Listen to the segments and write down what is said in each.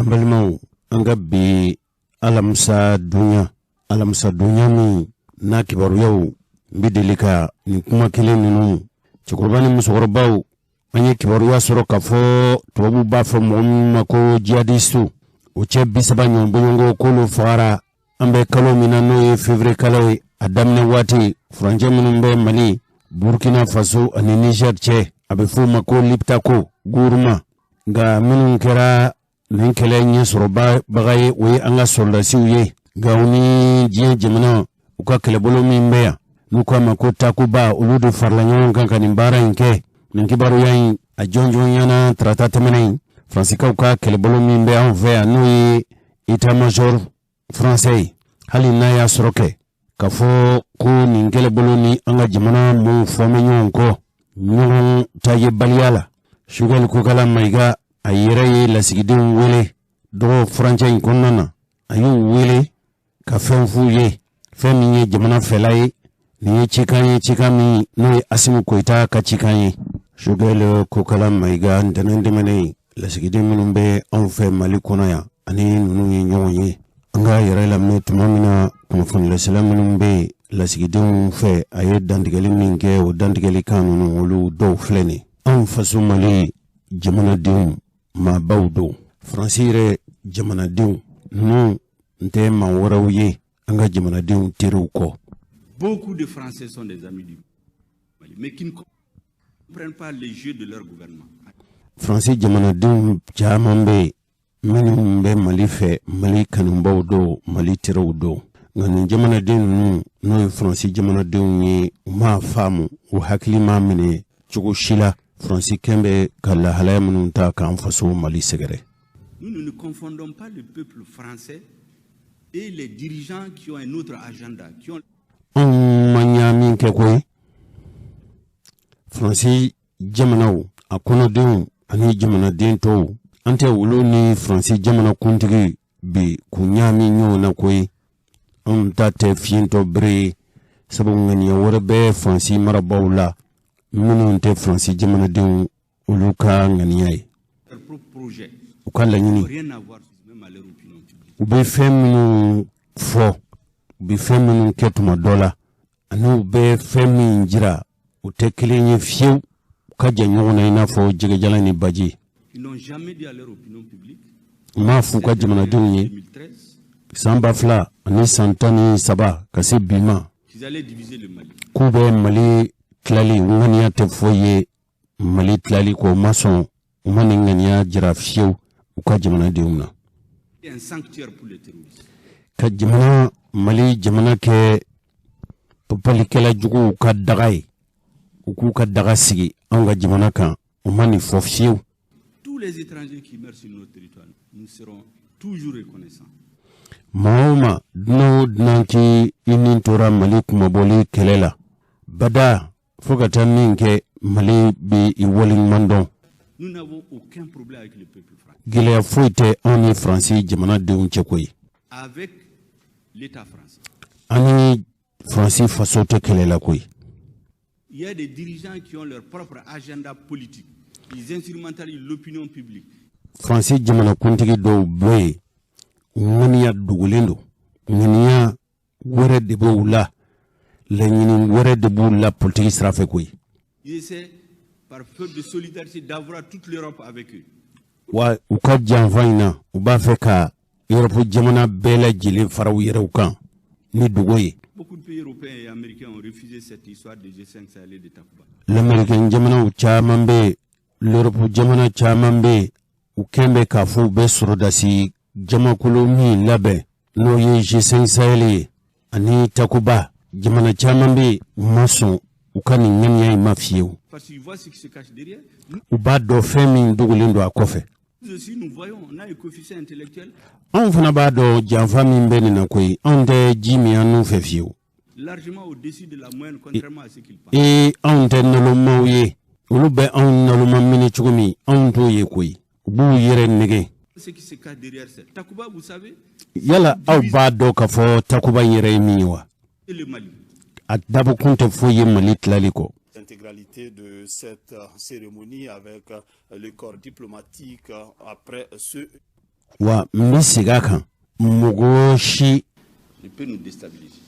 Ambalmau anga bi alamsa dunya mi na kibaru yau bidelika ni kuma kelen ninu chukurbani musokorobaw anye kibaru ya soro kafo tuwabu bafo mako jihadistu uche bisaba nyongo kolo fara ambe kalo minano ye fevre kalo adamne wati franje munumbe Mali Burkina Faso ani Niger che abefu mako liptako guruma ga minun kera ninkele nye soro bagaye we anga soldasi uye ga uni jie jemana uka kelebolo mimbeya nuka mako takuba uludu farlanyon kankani mbara inke ninkibaru yain a jonjon yana trata temenain Fransika uka kelebolo mimbeya onvea nui ita major français hali na ya soroke kafo ku ninkelebolo ni anga jemana mu fome nyonko nyon taye baliala shugal kukala maiga ayere la sigidin wele do francha ikonana ayu wele ka fenfu ye femi jamana felai ni chikami no asimu koita ka chikanye shugal kokala maiga ndanende mane la sigidin munumbe on fe Mali konaya ani nunu nyonye anga yere la me tumamina kumfun la salam munumbe la sigidin fe aye dandigali minge o dandigali kanunu wolu do fleni on fasu Mali jamana dium ma bawdo francire jamana dium nu nte ma warawye anga jamana dium tiruko. Beaucoup de Français sont des amis du Mali mais qui ne comprennent pas les jeux de leur gouvernement. Français jamana dium jamambe menumbe Mali fe Mali kanumbo Mali tirudo ngani jamana dium no Français jamana dium ni ma famu o hakli ma mine chugo shila Francis Kembe kala halayamunta kan faso Mali segere. Nous ne confondons pas le peuple français et les dirigeants qui ont un autre agenda, qui ont manyami kekwe Francis Jamanaw akono den ani jamana den to ante wulu ni Francis Jamana kuntigi bi kunyami nyo na kwe tate fiento bre sabu ngani wora be Francis marabawla munu te Francis jamana den uluka nganiye ukala nyini ube feminu fo ube feminu ketuma dola anu ube feminu njira utekele nye fiu ukaja nyona inafo jige jalani baji mafu kwa jamana den nye samba fla ani santani saba kasi bima kube Mali tlali ngania te foye Mali tlali ko mason umani ngania jira fiu uka jamana diumna un sanctuaire pour les terroristes ka jamana Mali jamana ke popali kala jugu ka dagay uku ka daga sigi anga jamana kan umani fofiu. Tous les étrangers qui meurent sur notre territoire nous serons toujours reconnaissants. Maoma no nanki inintora Mali kumaboli kelela bada fogata ninke Mali bi iwolin mandon. Nous n'avons aucun problème avec le peuple français. Gilea foite oni Francis jamana deun chekoy. Avec l'État français. Ani Francis faso te kelela koy. Il y a des dirigeants qui ont leur propre agenda politique. Ils instrumentalisent l'opinion publique. Francis jamana kuntigi do boy ngania dugulendo ngania wore de bowla le nyini wore de bowla politique strafe koy. Ils essaient par feu de solidarité d'avoir toute l'Europe avec eux. Wa uka janvaina uba feka Europe jamana bela jile faraw yere kan ni dugoye. Beaucoup de pays européens et américains ont refusé cette histoire de G5 Sahel et de Takuba. L'Américain jamana uchamambe l'Europe jamana chamambe ukembe kafu be surodasi jamakulu mi labe no ye G5 Sahel ani Takuba jamana chamambe mason ukani nyanya mafieu. Parce qu'ils voient ce qui se cache derrière. Uba do femi dugulendo akofe. Nous aussi nous voyons, on a un coefficient intellectuel. On fana ba do janfami mbeni na koy on de jimi anu fefiu. Largement au-dessus de la moyenne contrairement à ce qu'ils pensent. Et on te nalo mawye ulube on nalo mamini chugumi on to ye koy bu yere nege. Ce qui se cache derrière ça. Takuba, vous savez? Yala au ba do ka fo Takuba yere miwa. Et le Mali. At dabu kunte foye Mali tlaliko. L'intégralité de cette cérémonie avec le corps diplomatique après ce wa misiga kan mɔgɔ si ne peut nous déstabiliser.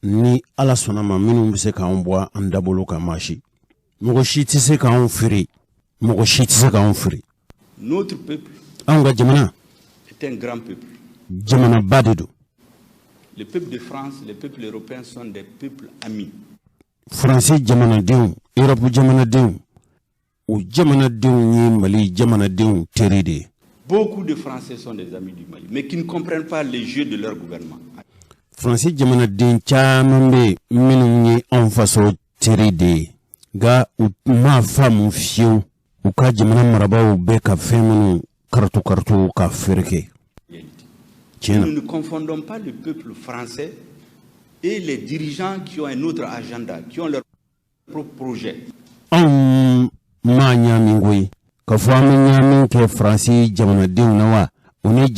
ni ala sɔnna ma minnu bɛ se k'anw bɔ an dabolo kan maa si mɔgɔ si tɛ se k'anw firi mɔgɔ si tɛ se k'anw firi. Notre peuple anw ka jamana est un grand peuple. jamanaba de don. Le peuple de France, les peuples européens sont des peuples amis. faransi jamanadenw Europe jamanadenw o jamanadenw ye Mali jamanadenw teri de ye. Beaucoup de Français sont des amis du Mali, mais qui ne comprennent pas les jeux de leur gouvernement. faransi jamanaden caman bɛ minnu ye anw faso teri de ye nka u ma faamu fiyewu u ka jamana marabaw bɛ ka fɛn minnu karatu ka feere kɛ. Nous ne confondons pas le peuple français et les dirigeants qui ont un autre agenda, qui ont leur propre projet. anw ma ɲaamin koyi ka fɔ an bɛ ɲaamin kɛ faransi jamanadenw na wa o ni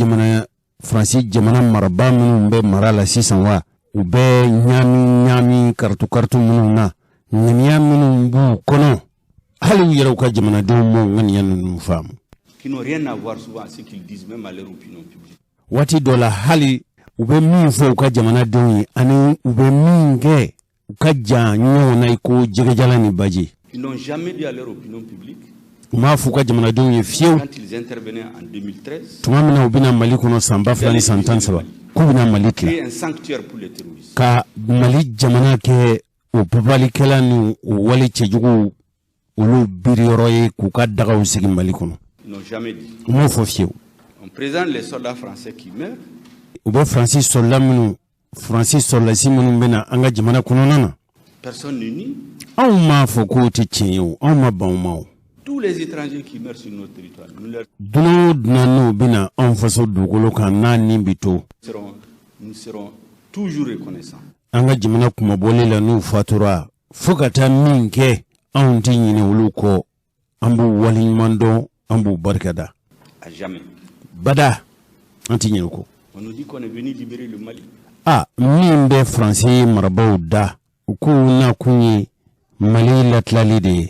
faransi jamana marabaa minnu bɛ mara la sisan wa u bɛ ɲaamin karatu minnu na ŋaniya minnu b'u kɔnɔ hali u yɛrɛw ka jamanadenw m'o ŋaniya ninnu faamu. Qui n'ont rien à voir souvent à ce qu'ils disent, même à leur opinion publique. waati dɔ la hali u bɛ min fɔ u ka jamanadenw ye ani u bɛ min kɛ u ka jan ɲɔgɔn na i ko jɛgɛjalan ni baji. Ils n'ont jamais dit à leur opinion publique, u m'a fɔ u ka jamanadenw ye fiyewu quand ils intervenaient en 2013, tuma min na u bɛna Mali kɔnɔ san 2013 k'u bɛna Mali créer tila un sanctuaire pour les terroristes. ka Mali jamana kɛ o babalikɛla ni o wale cɛjugu olu biriyɔrɔ ye k'u ka dagaw sigi Mali kɔnɔ. Ils n'ont jamais dit. u m'o fɔ fiyewu. On présente les soldats français qui meurent. u bɛ faransi sɔrɔlasi minnu bɛ na an ka jamana kɔnɔna na. Personne ne nie. anw m'a fɔ k'o tɛ tiɲɛ ye o anw ma ban o ma o. Tous les étrangers qui meurent sur notre territoire, dunan o dunan n'o bɛna anw faso dugukolo kan n'a ni bi to. nous serons toujours reconnaissants. an ka jamana kumabɔli la n'u fatura fo ka taa min kɛ anw tɛ ɲinɛ olu kɔ an b'u waleɲuman dɔn an b'u barikada. À jamais. bada an tɛ ɲinɛ o kɔ. On nous dit qu'on est venu libérer le Mali. min bɛ faransi marabaw da u k'u na kun ye Mali latilali de ye.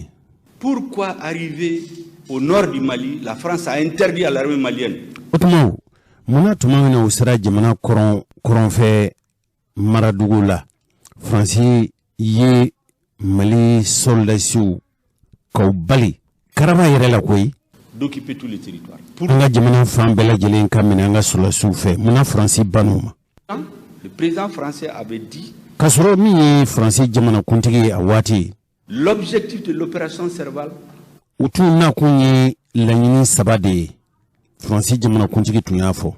Pourquoi arriver au nord du Mali, la France a interdit à l'armée malienne? o tuma munna tuma min na u sera jamana kɔrɔnfɛ maradugu la faransi ye Mali soldasiw k'u bali karaba yɛrɛ la koyi. D'occuper tous les territoires. an ka jamana fan bɛɛ lajɛlen ka minɛ an ka soldasiw fɛ munna faransi ban'o ma. Le président français avait dit k'a sɔrɔ min ye faransi jamanakuntigi ye a waati l'objectif de l'opération Serval, u tun na kun ye laɲini saba de ye faransi jamanakuntigi tun y'a fɔ.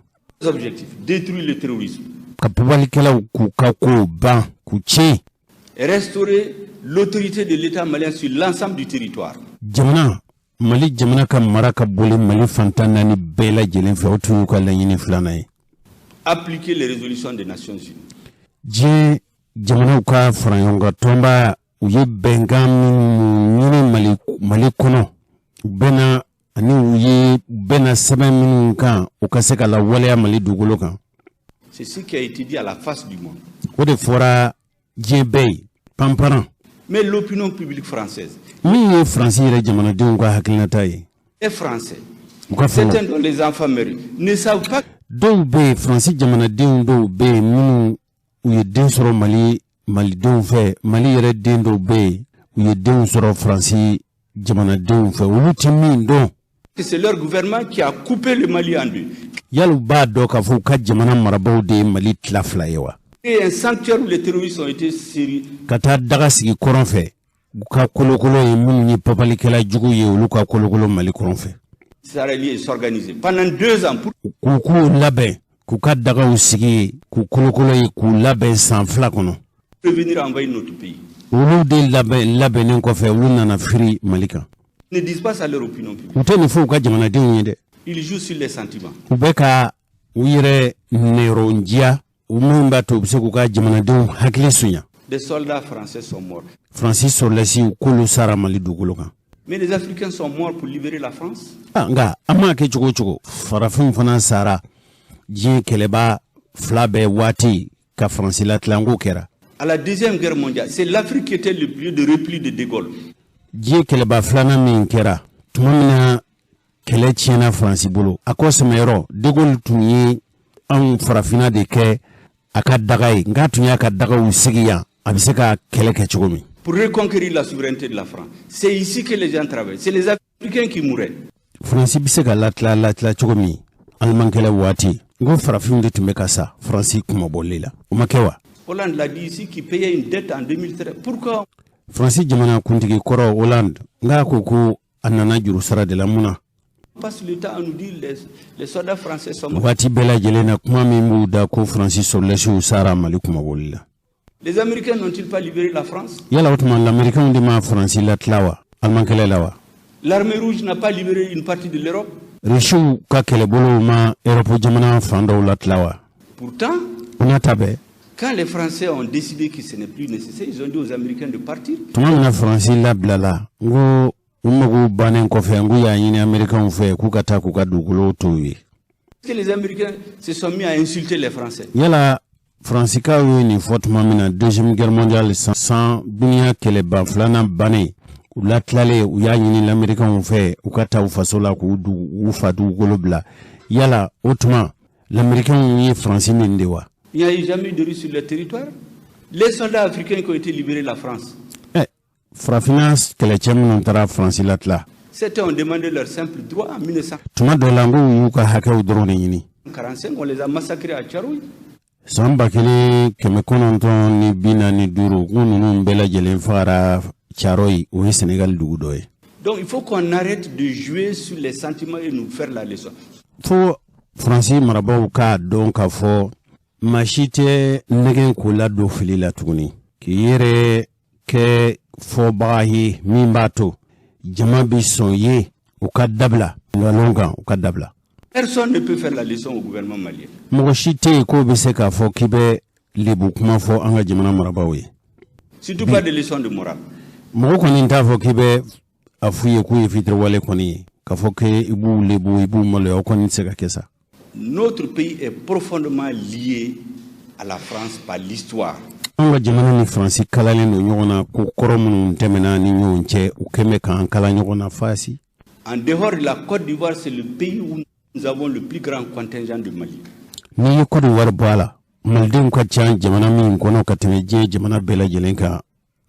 objectif, détruire le terrorisme, ka babalikɛlaw k'u ka kow ban k'u tiɲɛ. restaurer l'autorité de l'État malien sur l'ensemble du territoire. Mali jamana ka mara ka boli Mali fantan naani bɛɛ lajɛlen fɛ o tun y'u ka laɲini filanan ye. Appliquer les résolutions des Nations Unies. diɲɛ jamanaw ka fara ɲɔgɔn kan tɔnba u ye bɛnkan minnu ɲini Mali kɔnɔ u bɛna ani u bɛna sɛbɛn minnu kan u ka se ka lawaleya Mali dugukolo kan. C'est ce qui a été dit à la face du monde. o de fɔra diɲɛ bɛɛ ye panparan. Mais l'opinion publique française, min ye faransi yɛrɛ jamanadenw ka hakilinata ye. les Français, u ka fɔ certains dont les enfants meurent, ne savent pas. dɔw bɛ yen faransi jamanadenw dɔw bɛ yen minnu u ye den sɔrɔ malidenw fɛ Mali yɛrɛ den dɔw bɛ yen u ye denw sɔrɔ faransi jamanadenw fɛ olu tɛ min dɔn. C'est leur gouvernement qui a coupé le Mali en deux. yali u b'a dɔn k'a fɔ u ka jamana marabaaw de ye Mali tila fila ye wa. Et un sanctuaire où les terroristes ont été sérieux. ka taa daga sigi kɔrɔn fɛ u ka kolokolo ye minnu ye papalikɛla jugu ye olu ka kolokolo Mali kɔrɔn fɛ. Israéliens s'organiser pendant 2 ans pour k'u labɛn k'u ka dagaw sigi k'u kolokolo ye k'u labɛn san 2 kɔnɔ. venir envahir notre pays. olu de labɛnnen kɔfɛ olu nana firi Mali kan. Ne disent pas ça leur opinion publique. u tɛ nin fɔ u ka jamanadenw ye dɛ. Ils jouent sur les sentiments. u bɛ ka u yɛrɛ nɛrɛndiya u min b'a to u bɛ se k'u ka jamanadenw hakili suɲa. Des soldats français sont morts. faransi sɔrɔlasiw k'olu sara Mali dugukolo kan. Mais les Africains sont morts pour libérer la France. nka an m'a kɛ cogo o cogo farafinw fana sara diɲɛ kɛlɛba 2 bɛɛ waati ka faransi latilanko kɛra. À la Deuxième Guerre mondiale, c'est l'Afrique qui était le lieu de repli de De Gaulle. diɲɛ kɛlɛba 2nan min kɛra tuma min na kɛlɛ tiɲɛna Faransi bolo a ko sɛmɛyɔrɔ de Gaulle tun ye anw farafina de kɛ a ka daga ye nka tun y'a ka dagaw sigi yan a bɛ se ka kɛlɛ kɛ cogo min. Pour reconquérir la souveraineté de la France, c'est ici que les gens travaillent, c'est les Africains qui mouraient. Faransi bɛ se ka latila cogo min alimankɛlɛ waati n ko farafinw de tun bɛ ka sa Faransi kumabɔli la o ma kɛ wa. Hollande l'a dit ici qu'il payait une dette en 2013. Pourquoi? Faransi jamana kuntigi kɔrɔ Hollande nka ko a nana juru sara de la mun na. On passe le temps à nous dire les soldats français sont morts. Waati bɛɛ lajɛlen na kuma min b'u da ko Faransi sɔrɔlasiw sara Mali kumabɔli la. Les Américains n'ont-ils pas libéré la France? Yala o tuma l'Américain de ma Faransi latila wa alimankɛlɛ la wa. L'armée rouge n'a pas libéré une partie de l'Europe? Rusiw ka kɛlɛbolo ma Europe jamana fan dɔw latila wa. Pourtant, o n'a ta bɛɛ. Quand les Français ont décidé que ce n'est plus nécessaire, ils ont dit aux Américains de partir. Tuma min na Faransi labila la n ko u mago bannen kɔfɛ n ko y'a ɲini Américains fɛ k'u ka taa k'u ka dugukolo to ye. Est-ce que les Américains se sont mis à insulter les Français? Yala Fransikaw ye nin fɔ tuma min na Deuxième Guerre mondiale san duniya kɛlɛba filanan bannen u latilalen u y'a ɲini l'Américains fɛ u ka taa u faso la k'u fa dugukolo bila yala o tuma l'Américain ye Faransi min de wa. Il n'y a eu jamais de Russes sur le territoire. Les soldats africains qui ont été libérés de la France. Farafina kɛlɛcɛ minnu taara Faransi latila. Certains ont demandé leur simple droit en 1945. Tuma dɔ la n ko u y'u ka hakɛw dɔrɔn de ɲini. On les a massacrés à Tcharoui. San 1945 ko ninnu bɛɛ lajɛlen fagara Tcharoui o ye Sénégal dugu dɔ ye. Donc il faut qu'on arrête de jouer sur les sentiments et nous faire la leçon. Fo Faransi marabaaw k'a dɔn k'a fɔ maa si tɛ nɛgɛn k'o ladon fili la tuguni k'i yɛrɛ kɛ fɔbaga ye min b'a to jama bi sɔn ye u ka dabila lalon kan u ka dabila. Personne ne peut faire la leçon au gouvernement malien. Mɔgɔ si tɛ yen k'o bɛ se k'a fɔ k'i bɛ lebu kuma fɔ an ka jamana marabaaw ye. Surtout pas de leçon de morale. Mɔgɔ kɔni t'a fɔ k'i bɛ a f'u ye k'u ye fitiriwale kɔni ye k'a fɔ k'i b'u lebu i b'u maloya o kɔni tɛ se ka kɛ sa. Notre pays est profondément lié à la France par l'histoire. An ka jamana ni Faransi kalalen don ɲɔgɔn na ko kɔrɔ minnu tɛmɛna ni ɲɔgɔn cɛ u kɛmɛ k'an kala ɲɔgɔn na fasi. En dehors de la Côte d'Ivoire, c'est le pays où nous avons le plus grand contingent de Mali. N'i ye Côte d'Ivoire bɔ a la malidenw ka ca jamana min kɔnɔ ka tɛmɛ diɲɛ jamana bɛɛ lajɛlen kan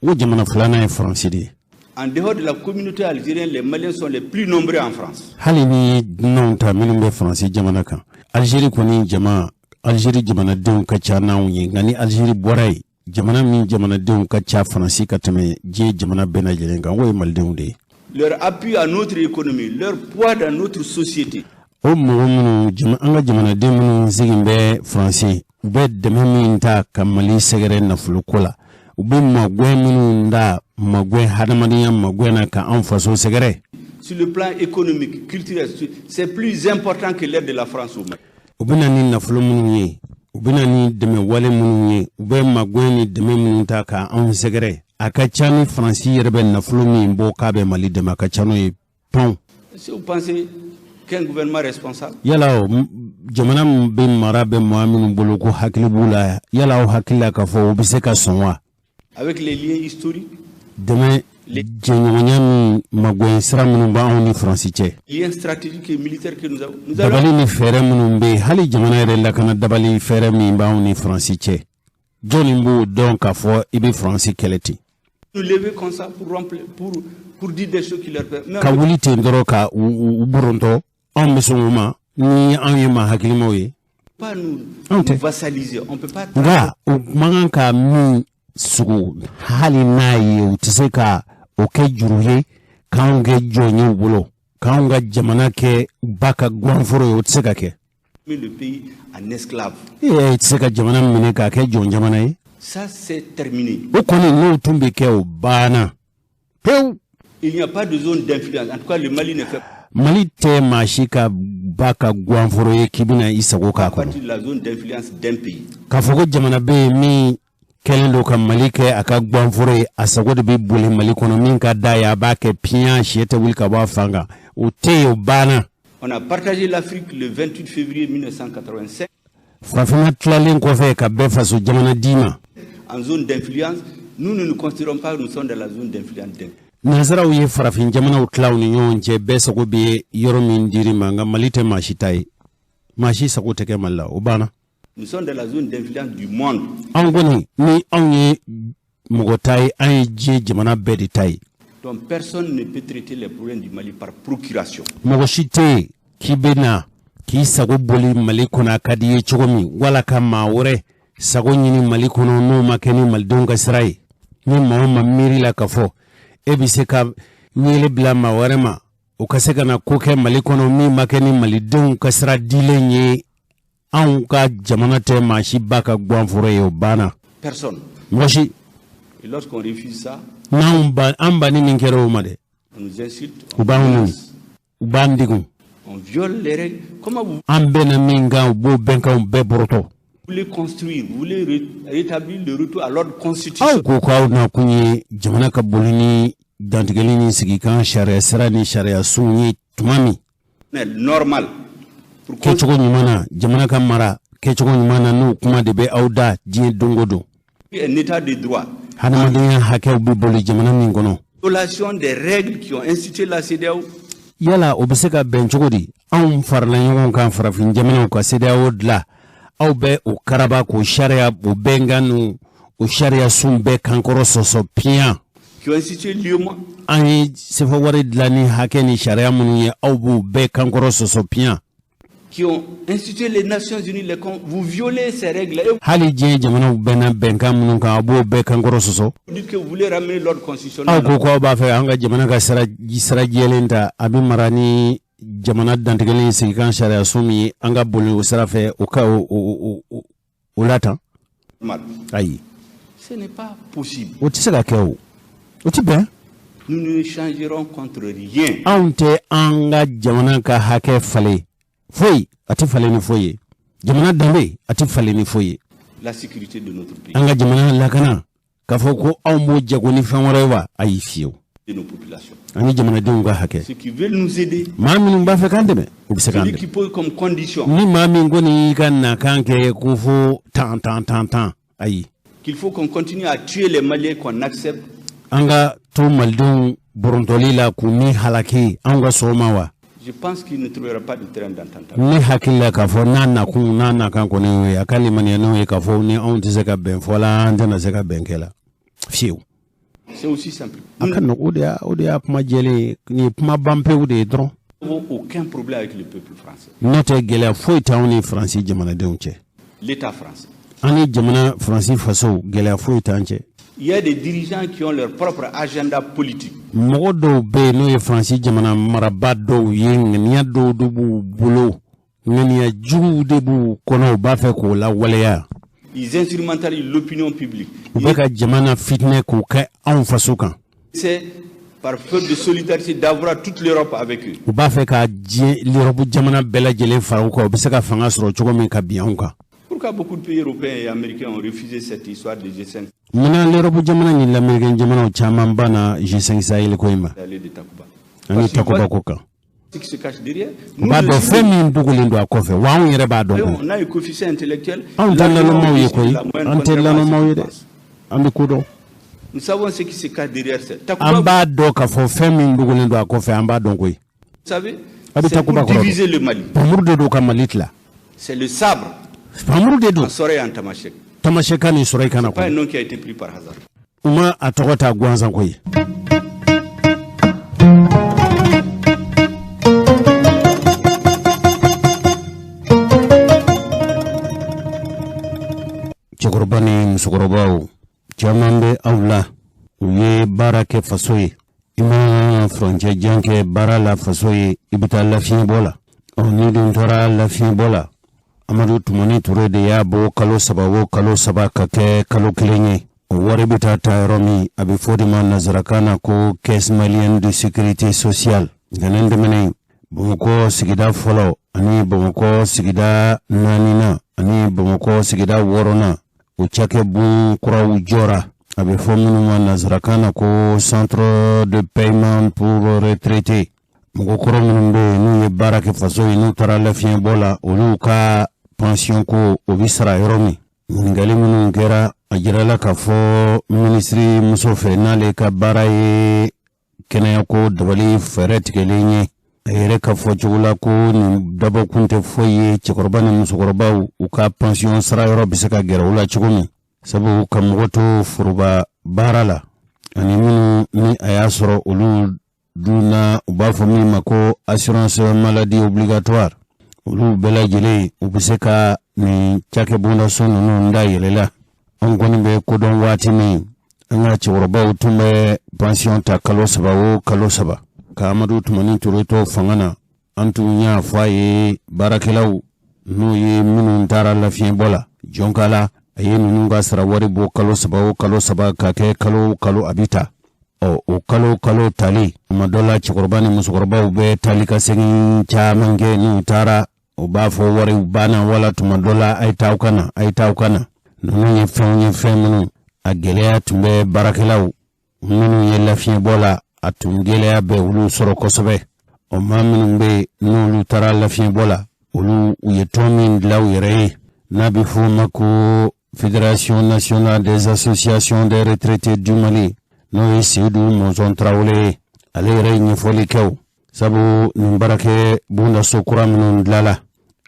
o jamana filanan ye Faransi de ye. En dehors de la communauté algérienne, les Maliens sont les plus nombreux en France. Hali ni dunanw ta minnu bɛ Faransi jamana kan Algérie kɔni jama Algérie jamanadenw ka ca n'anw ye nka ni Algérie bɔra yen jamana min jamanadenw ka ca Faransi ka tɛmɛ diɲɛ jamana bɛɛ lajɛlen kan o ye malidenw de ye. Leur appui à notre économie, leur poids dans notre société. O mɔgɔ minnu an ka jamanaden minnu sigin bɛ Faransi u bɛ dɛmɛ min ta ka Mali sɛgɛrɛ nafoloko la u bɛ magwɛ minnu da magwɛ hadamadenya magwɛ na ka an faso sɛgɛrɛ. Sur le plan économique, culturel, c'est plus important que l'aide de la France au Mali. U bɛ na ni nafolo minnu ye u bɛ na ni dɛmɛ wale minnu ye u bɛ magwɛ ni dɛmɛ minnu ta ka an sɛgɛrɛ a ka ca ni Faransi yɛrɛ bɛ nafolo min bɔ k'a bɛ Mali dɛmɛ a ka ca n'o ye pɔn. Si vous pensez qu'un gouvernement responsable. Yala jamana min bɛ mara bɛ maa minnu bolo ko hakili b'u la yala aw hakili la k'a fɔ u bɛ se ka sɔn wa. Avec les liens historiques. Dɛmɛ jɛɲɔgɔnya min magwɛ sira minnu b'anw ni Faransi cɛ. Liens stratégiques et militaires que nous avons. Dabali ni fɛɛrɛ minnu bɛ hali jamana yɛrɛ lakana dabali fɛɛrɛ min b'anw ni Faransi cɛ. Jɔnni b'o dɔn k'a fɔ i bɛ Faransi kɛlɛ ten. Nous lever comme ça pour dire des choses qui leur permettent. Ka wuli ten dɔrɔn ka u borontɔ anw bɛ sɔn o ma ni anw ye maa hakilimaw ye. Pas nous vassaliser, on peut pas. Nka o man ka min sugu hali n'a ye u tɛ se ka o kɛ juru ye k'anw kɛ jɔn ye u bolo k'anw ka jamana kɛ ba ka guwanforo ye o tɛ se ka kɛ. Le pays en esclave. Tɛ se ka jamana minɛ k'a kɛ jɔn jamana ye. Ça c'est terminé. O kɔni n'o tun bɛ kɛ o banna pewu. Il n'y a pas de zone d'influence. En tout cas, le Mali ne fait pas. Mali tɛ maa si ka ba ka guwanforo ye k'i bɛna i sago k'a kɔnɔ. Partie de la zone d'influence d'un pays. K'a fɔ ko jamana bɛ yen min kɛlen don ka Mali kɛ a ka guwanforo ye a sago de bɛ boli Mali kɔnɔ min ka d'a ye a b'a kɛ piyan sɛ tɛ wuli ka bɔ a fan kan o tɛ yen o banna. On a partagé l'Afrique le 28 février 1985. Farafina tilalen kɔfɛ ka bɛɛ faso jamana d'i ma. En zone d'influence, nous ne nous considérons pas que nous sommes dans la zone d'influence d'un pays. nazaraw ye farafin jamanaw tlaw ni ɲɔgɔn cɛ bɛɛ sago bɛ yɔrɔ min diri ma nka Mali tɛ maa si ta ye maa si sago tɛ kɛ Mali la o banna. Nous sommes dans la zone d'influence du monde. Anw kɔni ni anw ye mɔgɔ ta ye an ye diɲɛ jamana bɛɛ de ta ye. Donc personne ne peut traiter les problèmes du Mali par procuration. Mɔgɔ si tɛ yen k'i bɛ na k'i sago boli Mali kɔnɔ a ka di ye cogo min wala ka maa wɛrɛ sago ɲini Mali kɔnɔ n'o ma kɛ ni malidenw ka sira ye. Ni maa o maa miiri la ka fɔ e bɛ se ka wele bila maa wɛrɛ ma o ka se ka na ko kɛ Mali kɔnɔ min ma kɛ ni malidenw ka sira dilen ye anw ka jamana tɛ maa si ba ka gwanforo ye o banna. Personne. Mɔgɔ si. Et lorsqu'on refuse ça, n'an banni min kɛra o ma dɛ. On nous insulte. U b'an nɛni u b'an digun. On viole les règles. Comment vous an bɛnna min kan u b'o bɛnkanw bɛɛ bɔrɔtɔ. voulez construire, vous voulez rétablir le retour à l'ordre constitutionnel. Aw ko k'aw na kun ye jamana ka boli ni dantigɛli ni sigi kan sariya sira ni sariya sun ye tuma min. Normal. Kɛcogo ɲuman na jamana ka mara kɛcogo ɲuman na n'o kuma de bɛ aw da diɲɛ don o don. Un état de droit. Hadamadenya hakɛw bɛ boli jamana min kɔnɔ. Violation des règles qui ont institué la CEDEAO. Yala o bɛ se ka bɛn cogo di anw farala ɲɔgɔn kan farafin jamanaw ka CEDEAO dilan aw bɛ o karaba k'o sariya o bɛnkan n'o o sariya sun bɛɛ kankɔrɔ sɔsɔ piyan. Qui ont institué l'UEMOA. An ye sɛbɛn wɛrɛ dilan ni hakɛ ni sariya minnu ye aw b'o bɛɛ kankɔrɔ sɔsɔ piyan. Qui ont institué les Nations Unies, vous violez ces règles. Hali diɲɛ jamanaw bɛnna bɛnkan minnu kan a b'o bɛɛ kankɔrɔ sɔsɔ. Vous dites que vous voulez ramener l'ordre constitutionnel. Aw ko k'aw b'a fɛ an ka jamana ka sira jɛlen ta a bɛ mara ni jamana dantigɛlen sigi kan sariya sun min ye an ka boli o sira fɛ o ka o la tan. Ayi. Ce n'est pas possible. O tɛ se ka kɛ o tɛ bɛn. Nous ne changerons contre rien. Anw tɛ an ka jamana ka hakɛ falen foyi a tɛ falen ni foyi ye jamana danbe a tɛ falen ni foyi ye. La sécurité de notre pays. An ka jamana lakana k'a fɔ ko anw b'o jago ni fɛn wɛrɛ ye wa ayi fiyewu. De nos populations. Ani jamanadenw ka hakɛ. Ceux qui veulent nous aider. Maa minnu b'a fɛ k'an dɛmɛ u bɛ se k'an Celui qui dɛmɛ. pose comme condition. Ni maa min ko n'i ka nakan kɛ ko fo tan ayi. Qu'il faut qu'on continue à tuer les Maliens qu'on accepte. An ka to malidenw borontɔli la k'u ni halaki anw ka sɔgɔma wa. Je pense qu'il ne trouvera pas de terrain d'entente. Ne hakili la k'a fɔ n'a nakan kɔni y'o ye a ka limaniya n'o ye k'a fɔ ni anw tɛ se ka bɛn fɔ la an tɛna se ka bɛn kɛ la fiyewu. C'est aussi simple. A ka nɔgɔ o de y'a kuma jɛlen ye nin ye kuma ban pewu de ye dɔrɔn. Nous n'avons aucun problème avec le peuple français. N'o tɛ gɛlɛya foyi t'anw ni Faransi jamanadenw cɛ. L'État français. An ni jamana Faransi fasow gɛlɛya foyi t'an cɛ. Il y a des dirigeants qui ont leur propre agenda politique. Mɔgɔ dɔw bɛ yen n'o ye Faransi jamana maraba dɔw ye ŋaniya dɔw de b'u bolo ŋaniya juguw de b'u kɔnɔ u b'a fɛ k'o lawaleya. Ils instrumentalisent l'opinion publique. U bɛ ka jamana fitinɛ k'o kɛ anw faso kan. C'est par faute de solidarité d'avoir toute l'Europe avec eux. U b'a fɛ ka diɲɛ l'Europe jamana bɛɛ lajɛlen fara u kan u bɛ se ka fanga sɔrɔ cogo min ka bin anw kan. Pourquoi beaucoup de pays européens et américains ont refusé cette histoire de G5? Munna l'Europe jamana ni l'Américain jamanaw caman banna G5 Sahel ko in ma. D'aller de Takuba. Ani Takuba ko kan. Ce qui se cache derrière. U b'a dɔn fɛn min dogolen don a kɔfɛ wa anw yɛrɛ b'a dɔn. On a un coefficient intellectuel. Anw tɛ lanɔmaw ye koyi an tɛ lanɔmaw ye dɛ an bɛ ko dɔn. Nous savons ce qui se cache derrière ça. An b'a dɔn k'a fɔ fɛn min dogolen don a kɔfɛ an b'a dɔn koyi. Vous savez, A bɛ c'est pour Takuba kɔrɔ diviser le Mali. Pamuru de don ka Mali tila. C'est le sabre Pamuru de don en Soraya en Tamashek. Tamaseka ni sɔrɔ i kana Pas un kɔnɔ nom qui a été pris par hasard. u ma a tɔgɔ ta gansan koyi. Cɛkɔrɔba ni musokɔrɔbaw caman bɛ aw la u ye baara kɛ faso ye i ma furancɛ jan kɛ baara la faso ye i bɛ taa lafiɲɛbɔ la ni dun tora lafiɲɛbɔ la Amadu Tumani Ture de y'a bɔ kalo saba ka kɛ kalo kelen ye o wari bɛ taa yɔrɔ min a bɛ fɔ de ma nanzarakan na ko caisse malienne de sécurité sociale ntɛnɛn tɛmɛnen Bamakɔ sigida fɔlɔ ani Bamakɔ sigida naaninan ani Bamakɔ sigida wɔɔrɔnan o cakɛbon kuraw jɔra a bɛ fɔ minnu ma nanzarakan na ko centre de paiement pour retraités mɔgɔ kɔrɔ minnu bɛ yen n'u ye baara kɛ faso ye n'u taara lafiɲɛbɔ la olu ka pension ko o bɛ sara yɔrɔ min ɲininkali minnu kɛra a jirala k'a fɔ minisiri muso fɛ n'ale ka baara ye kɛnɛya ko dabali fɛɛrɛ tigɛlen ye a yɛrɛ ka fɔ cogo la ko nin dabɔkun tɛ foyi ye cɛkɔrɔba ni musokɔrɔbaw u ka pension sara yɔrɔ bɛ se ka gɛrɛ u la cogo min sabu ka mɔgɔ to foroba baara la ani minnu ni a y'a sɔrɔ olu duna u b'a fɔ min ma ko assurance maladie obligatoire olu bɛɛ lajɛlen u bɛ se ka nin cakɛbondaso ninnu da yɛlɛla an kɔni bɛ kodɔn waati min an ka cɛkɔrɔbaw tun bɛ pension ta kalo 3 o kalo 3 ka Amadu Tumani Ture to fanga na an tun y'a fɔ a ye baarakɛlaw n'o ye minnu taara lafiɲɛbɔ la jɔnkala a ye ninnu ka sara wari bɔ kalo 3 o kalo 3 ka kɛ kalo kalo a bɛ ta o kalo tali tuma dɔ la cɛkɔrɔba ni musokɔrɔbaw bɛ tali ka segin caman kɛ n'u taara o b'a fɔ wariw banna wala tuma dɔ la a ye taa u ka na ninnu ye fɛn minnu a gɛlɛya tun bɛ baarakɛlaw minnu ye lafiɲɛbɔ la a tun gɛlɛya bɛ olu sɔrɔ kosɛbɛ o maa minnu bɛ n'olu taara lafiɲɛbɔ la olu u ye tɔn min dilan u yɛrɛ ye n'a bɛ fɔ o ma ko Fédération nationale des associations des retraités du Mali n'o ye Seydou Monzon Traoré ye ale yɛrɛ ye ɲɛfɔli kɛ o sabu nin baarakɛ bondaso kura minnu dilanla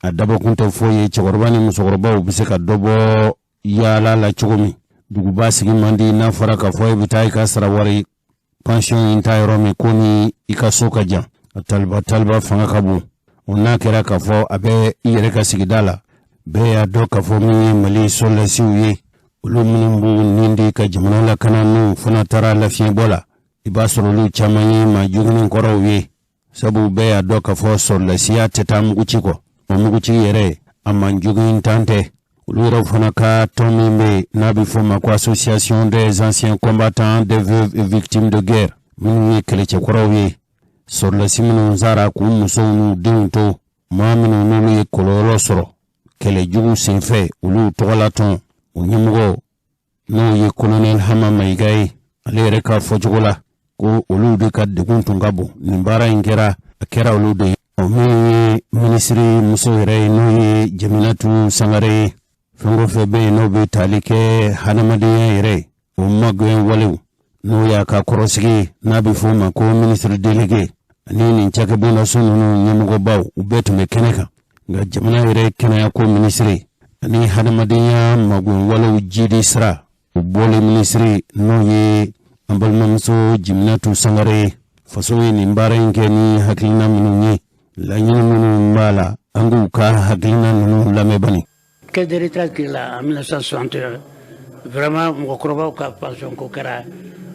a dabɔkun tɛ foyi ye cɛkɔrɔba ni musokɔrɔbaw bɛ se ka dɔ bɔ yaala la cogo min duguba sigi man di n'a fɔra k'a fɔ i bɛ taa i ka sara wari pension in ta yɔrɔ min ko ni i ka so ka jan a taliba fanga ka bon o n'a kɛra k'a fɔ a bɛ i yɛrɛ ka sigida la bɛɛ y'a dɔn k'a fɔ min ye Mali sɔrɔlasiw ye olu minnu b'u nin di ka jamana lakana n'u fana taara lafiɲɛbɔ la i b'a sɔrɔ olu caman ye majuguni kɔrɔw ye sabu bɛɛ y'a dɔn k'a fɔ sɔrɔlasiya tɛ taa muguci kɔ o muguci yɛrɛ a manjugu tan tɛ olu yɛrɛ fana ka tɔn min bɛ n'a bɛ fɔ ma ko association des anciens combattants des veuves et victimes de guerre minnu ye kɛlɛcɛkɔrɔw ye sɔrɔlasi minnu sara k'u musow n'u denw to maa minnu n'olu ye kɔlɔlɔ sɔrɔ kɛlɛjugu senfɛ olu tɔgɔ la tɔn o ɲɛmɔgɔ n'o ye colonel Hama Mayiga ye ale yɛrɛ ka fɔcogo la ko olu de ka degun tun ka bon nin baara in kɛra a kɛra olu de ye min ye minisiri muso yɛrɛ ye n'o ye Jaminatu Sangare ye fɛn o fɛn bɛ yen n'o bɛ tali kɛ hadamadenya yɛrɛ ye o magɛn walew n'o y'a ka kɔrɔsigi n'a bɛ fɔ o ma ko ministre délégué ani nin cakɛbondaso ninnu ɲɛmɔgɔbaw u bɛɛ tun bɛ kɛnɛ kan nka jamana yɛrɛ kɛnɛya ko minisiri ani hadamadenya magɛn walew jidi sira o bɔlen minisiri n'o ye an balimamuso Jaminatu Sangare ye faso ye nin baara in kɛ ni hakilina minnu ye laɲini minnu b'a la an k'u ka hakilina ninnu lamɛn bani. Caisse de retraite qu'il a en 1961, vraiment, mɔgɔkɔrɔbaw ka pension ko kɛra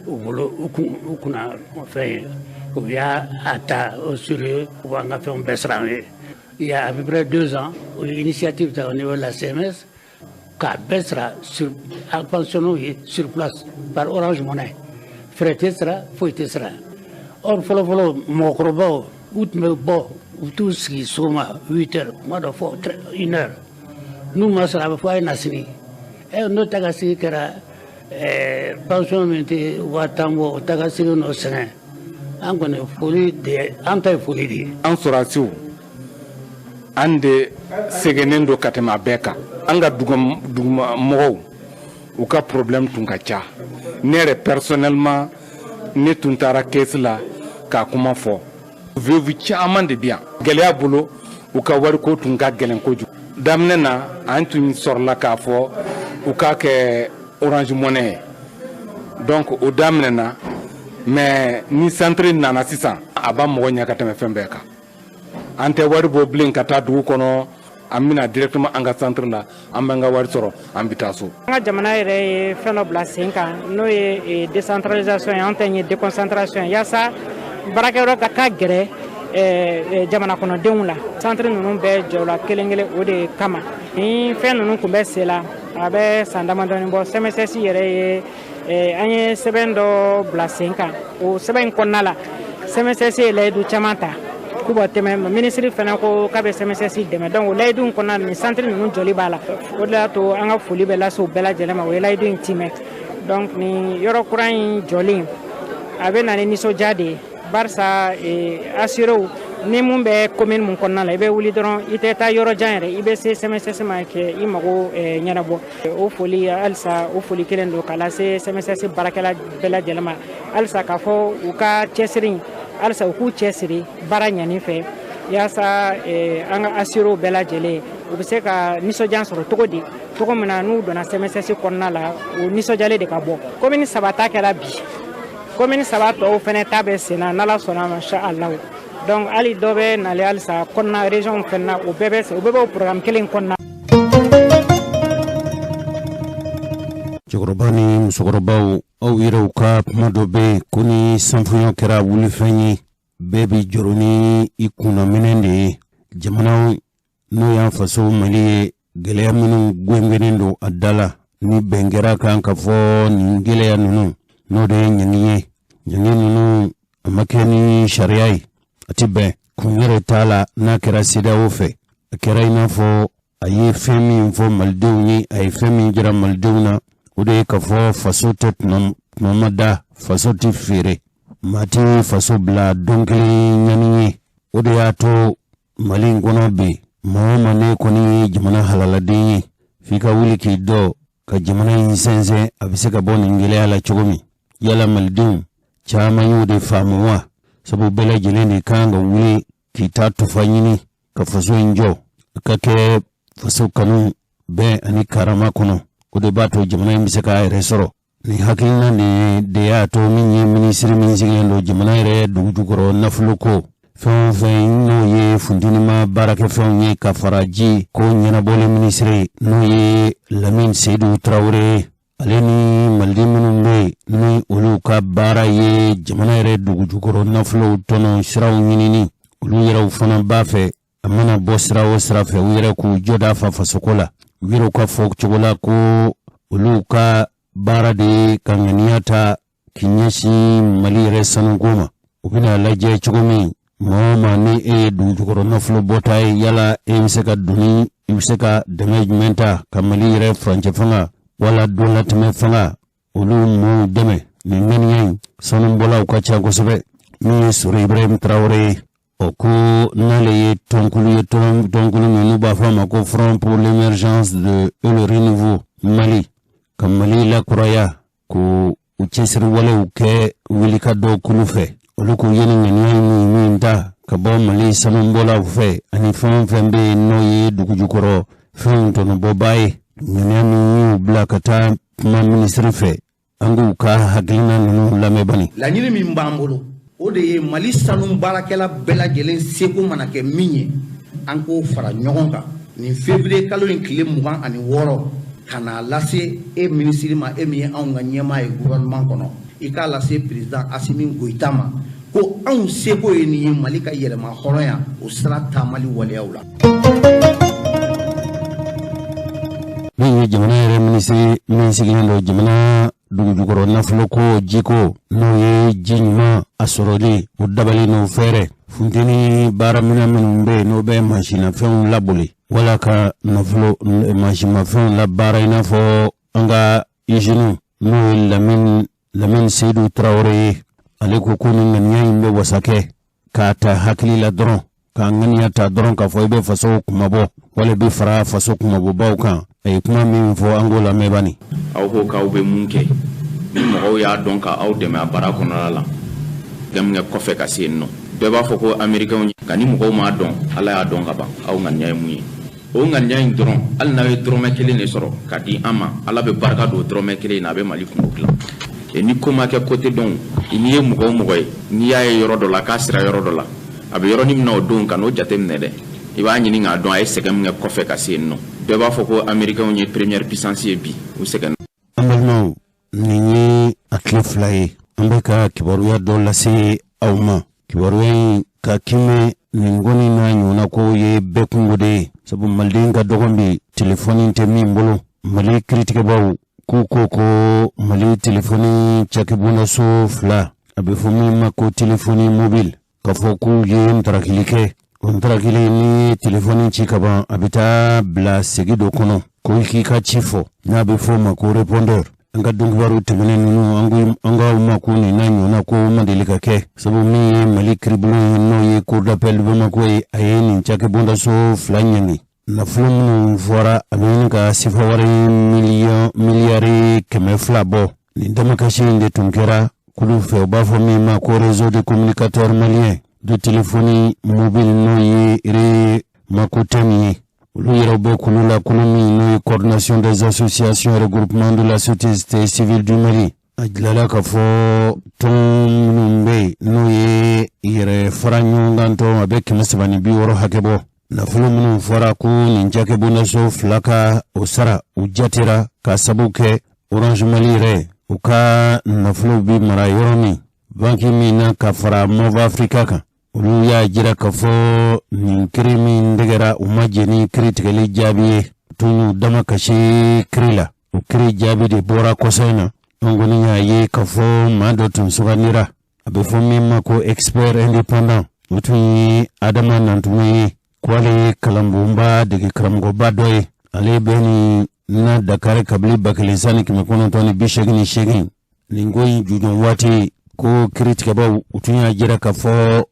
u bolo u kunna fɛn ye u y'a ta au sérieux u b'an ka fɛnw bɛɛ sara an ye. Il y a à peu près 2 ans, une initiative au niveau de la CMS k'a bɛɛ sara a pensionnés ye sur place par Orange Money. Frais tɛ sara foyi tɛ sara. Or fɔlɔfɔlɔ mɔgɔkɔrɔbaw u tun bɛ bɔ u t'u sigi sɔgɔma 8 heures kuma dɔ fɔ 1 heure. N'u ma sɔrɔ a bɛ fɔ a ye na sigi n'o taga sigi kɛra pension min tɛ 10,000 bɔ o taga sigi n'o sɛgɛn an kɔni foli de an ta ye foli de ye. An sɔrɔsiw an de sɛgɛnnen don ka tɛmɛ a bɛɛ kan an ka dugumɔgɔw u ka problème tun ka ca ne yɛrɛ personnellement ne tun taara caisse la k'a kuma fɔ veuve caman de bɛ yan gɛlɛya bolo u ka wariko tun ka gɛlɛn kojugu. Daminɛ na an tun sɔrɔla k'a fɔ u k'a kɛ Orange Money ye donc o daminɛ na mais ni centre nana sisan a b'a mɔgɔ ɲɛ ka tɛmɛ fɛn bɛɛ kan an tɛ wari bɔ bilen ka taa dugu kɔnɔ an bɛna directement an ka centre la an b'an ka wari sɔrɔ an bɛ taa so. An ka jamana yɛrɛ ye fɛn dɔ bila sen kan n'o ye décentralisation ye an tɛ ɲɛ déconcentration ye yaasa baarakɛyɔrɔ ka gɛrɛ jamana kɔnɔdenw la centre ninnu bɛɛ jɔla kelen kelen o de kama ni fɛn ninnu tun bɛ sen la a bɛ san damadɔni bɔ CMSS yɛrɛ ye an ye sɛbɛn dɔ bila sen kan o sɛbɛn in kɔnɔna la CMSS ye layidu caman ta k'u bɔ tɛmɛ minisiri fana ko k'a bɛ CMSS dɛmɛ donc o layidu kɔnɔna nin centre ninnu jɔli b'a la o de y'a to an ka foli bɛ lase u bɛɛ lajɛlen ma o ye layidu in timɛ donc nin yɔrɔ kura in jɔlen a bɛ na ni nisɔndiya de ye barisa assuréw ni mun bɛ commune mun kɔnɔna la i bɛ wuli dɔrɔn i tɛ taa yɔrɔ jan yɛrɛ i bɛ se CMSS ma kɛ i mago ɲɛnabɔ o foli halisa o foli kelen don k'a lase CMSS baarakɛla bɛɛ lajɛlen ma halisa k'a fɔ u ka cɛsiri halisa u k'u cɛsiri baara ɲɛni fɛ yaasa an ka assurew bɛɛ lajɛlen u bɛ se ka nisɔndiya sɔrɔ cogo min na n'u donna CMSS kɔnɔna la o nisɔndiyalen de ka bɔ commune 3 ta kɛra bi commune 3 tɔw fɛnɛ ta bɛ sen na n'Ala sɔnna ma inshallah donc hali dɔ bɛ nale halisa kɔnɔna région fɛnɛ na o bɛɛ bɛ o programme kelen kɔnɔna. cɛkɔrɔba ni musokɔrɔbaw aw yɛrɛw ka kuma dɔ bɛ yen ko ni sanfuɲɔ kɛra wulifɛn ye bɛɛ bi jɔrɔ ni i kunnaminɛ de ye jamana n'o y'an faso Mali ye gɛlɛya minnu gwengwenen don a da la ni bɛn kɛra kan ka fɔ nin gɛlɛya ninnu n'o de ye ɲangi ye ɲangi ninnu a ma kɛ ni sariya ye a ti bɛn kun yɛrɛ t'a la n'a kɛra CEDEAO fɛ a kɛra i n'a fɔ a ye fɛn min fɔ malidenw ye a ye fɛn min jira malidenw na o de ye ka fɔ faso tɛ tuma ma da faso tɛ feere maa tɛ faso bila don kelen ɲani ye o de y'a to Mali in kɔnɔ bi maa o maa ne kɔni ye jamana halaladen ye f'i ka wuli k'i dɔ ka jamana in sɛnsɛn a bɛ se ka bɔ nin gɛlɛya la cogo min yala malidenw caman y'o de faamu wa sabu bɛɛ lajɛlen de kan ka wuli k'i ta tufa ɲini ka faso in jɔ a ka kɛ faso kanu bɛn ani karama kɔnɔ o de b'a to jamana in bɛ se k'a yɛrɛ sɔrɔ nin hakilina de y'a to min ye minisiri min sigilen don jamana yɛrɛ dugu jukɔrɔ nafolo ko fɛn o fɛn n'o ye funtinima baarakɛfɛnw ye ka fara ji ko ɲɛnabɔlen minisiri n'o ye Lamine Seydou Traoré ale ni maliden minnu bɛ ni olu ka baara ye jamana yɛrɛ dugu jukɔrɔ nafolow tɔnɔ siraw ɲinini olu yɛrɛw fana b'a fɛ a mana bɔ sira o sira fɛ u yɛrɛ k'u jɔda fa fasoko la u yɛrɛw ka fɔ cogo la ko olu ka baara de ka ŋaniya ta k'i ɲɛsin Mali yɛrɛ sanuko ma u bɛna lajɛ cogo min maa o maa ni e ye dugu jukɔrɔ nafolo bɔta ye yala e bɛ se ka doni i bɛ se ka dɛmɛ jumɛn ta ka Mali yɛrɛ furancɛ fanga wala don latɛmɛ fanga olu maaw dɛmɛ nin ŋaniya in sanubɔlaw ka ca kosɛbɛ min ye Sori Ibrahim Traoré ye o ko n'ale ye tɔnkulu minnu b'a fɔ a ma ko Front pour l'émergence et le renouveau Mali ka Mali lakuraya ko u cɛsiri walew kɛ wulikajɔ kulu fɛ olu k'u ye nin ŋaniya min ta ka bɔ Mali sanubɔlaw fɛ ani fɛn o fɛn bɛ yen n'o ye dugu jukɔrɔ fɛnw tɔnɔbɔbaa ye ŋaniya min y'u bila ka taa kuma minisiri fɛ an k'u ka hakilina ninnu lamɛn bani. Laɲini min b'an bolo o de ye Mali sanu baarakɛla bɛɛ lajɛlen seko mana kɛ min ye an k'o fara ɲɔgɔn kan nin février kalo in tile 26 ka n'a lase e minisiri ma e min ye anw ka ɲɛmaa ye gouvernement kɔnɔ i k'a lase président Assimi Goïta ma ko anw seko ye nin ye Mali ka yɛlɛma hɔrɔnya o sira taamali waleyaw la. min ye jamana yɛrɛ minisiri min sigilen don jamana dugu jukɔrɔ nafolo ko jiko n'o ye ji ɲuman a sɔrɔli o dabali n'o fɛɛrɛ funteni baaraminɛ minnu bɛ yen n'o bɛ mansinafɛnw laboli wala ka nafolo mansinmafɛnw labaara i n'a fɔ an ka usine n'o ye Lamine Seydou Traoré ye ale ko ko nin ŋaniya in bɛ wasa kɛ k'a ta hakili la dɔrɔn k'a ŋaniya ta dɔrɔn k'a fɔ i bɛ faso kumabɔ wala i bɛ fara faso kumabɔbaw kan a ye kuma min fɔ an k'o lamɛn bani. aw ko k'aw bɛ mun kɛ ni mɔgɔw y'a dɔn ka aw dɛmɛ a baara kɔnɔna la dɛmɛ kɔfɛ ka se yen nɔ bɛɛ b'a fɔ ko américains nka ni mɔgɔw m'a dɔn ala y'a dɔn ka ban aw ŋaniya ye mun ye o ŋaniya in dɔrɔn hali n'aw ye dɔrɔmɛ kelen de sɔrɔ ka di an ma ala bɛ barika don dɔrɔmɛ kelen in na a bɛ Mali kungo dilan et ni ko ma kɛ côté dɔn n'i ye mɔgɔ o mɔgɔ ye n'i y'a ye yɔrɔ dɔ la k'a sira yɔrɔ dɔ la a bɛ yɔrɔnin min na o don ka n'o jateminɛ dɛ i b'a ɲini k'a dɔn a ye sɛgɛn min kɛ kɔfɛ ka se yen nɔ bɛɛ b'a fɔ ko américains ye première puissance ye bi u sɛgɛn. an balimaw nin ye a tile fila ye an bɛ ka kibaruya dɔ lase aw ma kibaruya in ka kimɛ nin kɔni n'a ɲɔgɔnna ko ye bɛɛ kungo de ye sabu maliden ka dɔgɔn bi telefɔni tɛ min bolo Mali kiritigɛbaw k'u ko Mali telefɔni cakɛbondaso 2 a bɛ fɔ min ma ko telefɔni mobile ka fɔ k'u ye ntarakili kɛ o ntarakili ni telefɔni ci ka ban a bɛ taa bila segi dɔ kɔnɔ ko i k'i ka ci fɔ n'a bɛ fɔ o ma ko répondeur anga dungibaru temene nunu anga umakuni na nyona ko mandelika ke sabu mi mali kribulu no ye cour d'appel Bamako ayeni chake bunda so flanyani na fulum fora abin ka sifawari miliyari keme flabo ni damakashi inde tunkera kulu fe bafo mi ma ko réseau de communicateurs maliens de téléphonie mobile no ye re makotani lu yerobe kulu la kulumi no coordination des associations et regroupements de la société civile du Mali ajlala ka fo tumbe no ye yere faranyo nganto avec masabani bi woro hakebo na fulum fora ku ninjake bunaso flaka usara ujatira ka sabuke Orange Mali re uka na fulu bi mara yoroni banki mina ka fara Mova Africa ka ulu ya jira ka fo ninkirimi ndegera umajeni kritikali jabi tunu dama kashi krila ukiri jabi de bora kosaina ngoni ya ye ka fo mando tun suganira abe fo mimma ko expert indépendant utuni adama nantume kwale kalambumba de karamgo badoy ale beni na Dakar kabli bakilisani kimekono toni bishegini shegin ningoyi judon wati ko kritika ba utunya jira ka fo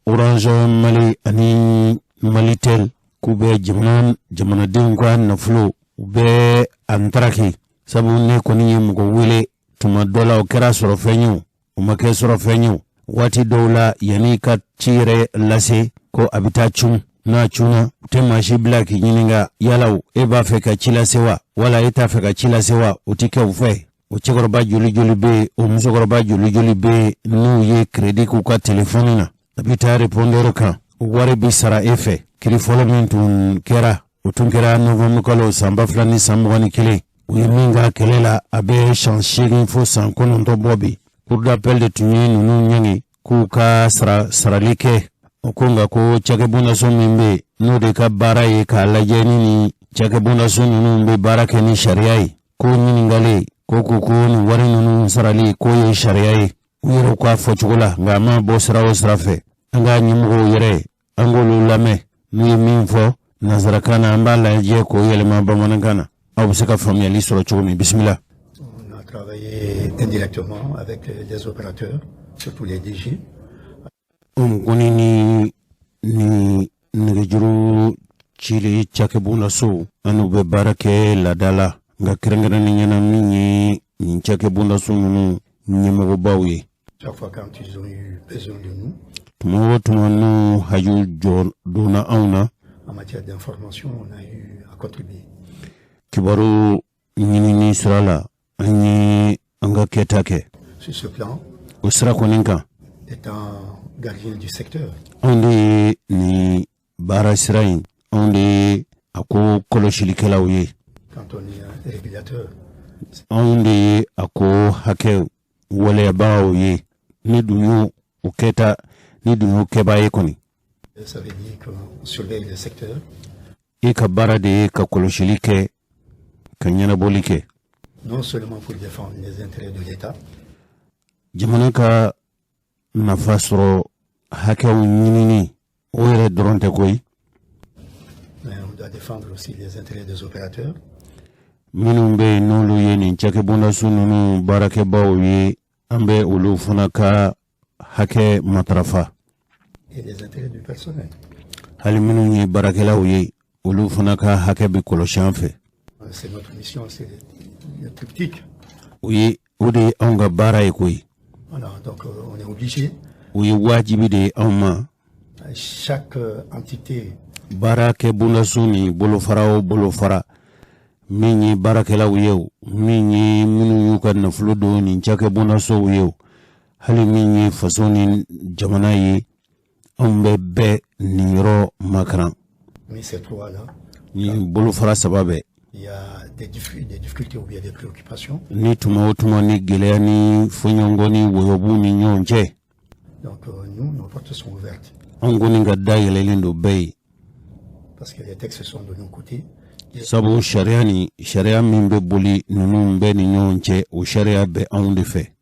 Orange Mali ani Malitel kube jamana dingwa na flo ube antaraki sabu ne koni mugo wile tuma dola okera soro fenyu umake soro fenyu wati dola yani ka chire lase ko abitachum na chuna tema shi black nyininga yalaw eba feka chila sewa wala eta feka chila sewa utike ufe uchegorba juli be o musogorba juli be no ye credit ku ka telefoni na abita répondre kan wari bi sara efe kili follow min tun kera utun kera novembre kalo samba flani sambwani kile uyiminga kelela abe changer fo san kono bobi pour d'appel de tunyi nunu nyangi ku ka saralike okunga ko chake bunda so mimbe no de ka bara ye ka lajeni ni chake bunda so nunu mbe bara ke ni sharia ko ni ngale ko ni wari nunu sarali ko ye sharia uyero kwa fochugula ngama bosra osrafe anga nyimugo yere angolo lame ni minfo nazarakana ambala je ko yelema bamanangana abuseka famille l'histoire chumi bismillah. On a travaillé indirectement avec des opérateurs, surtout les DG. Kuni ni ngejuru chile chake buna so anu be barake la dala nga kirengana ni nyana ni chake buna so nunu nyemego bawi. Chaque fois quand ils ont eu besoin de nous. Tumanu haju dona auna. En matière d'information, on a eu à contribuer. Kibaru ni srala ani anga ketake. Sur ce plan. Usra koninka. Étant gardien du secteur. On dit ni barasrain, on dit ako koloshilikela uye. Quand on est régulateur. On dit ako hake wale ba uye. Ni dunyo uketa ni dunyo keba yekoni. Ça veut dire qu'on surveille le secteur. Ika barade ka koloshilike kanyana bolike. Non seulement pour défendre les intérêts de l'État. Jamanaka nafasro hake nyinini oyere dronte koy. Mais on doit défendre aussi les intérêts des opérateurs. Minumbe nolu yeni chake bunda sununu barake bawi ambe ulu funaka hake matrafa. Et les intérêts du personnel. Hali minuni barakela uye ulu funaka hake bi koloshanfe. C'est notre mission, c'est le triptyque. Oui, ode anga bara ekoy. Voilà, donc on est obligé. Oui, wajibi de amma. Chaque entité. Barake bunasuni bolofara. Minyi barakela uyeu. Minyi minu yuka na fludo ni chake bunaso uyeu. Hali minyi fasoni jamanaye. Be niro makran. Mais ces trois-là. Ni bolofara sababe. Il y a des difficultés ou bien des préoccupations. Ni tuma ni gelea ni funyongoni woyobu ni nyonje. Donc nous, nos portes sont ouvertes. Angoni ngada yelelindo bay. Parce que les textes sont de nos côtés. Sabu sharia mimbe boli nunu mbe ni nyonje ou sharia be on de fait.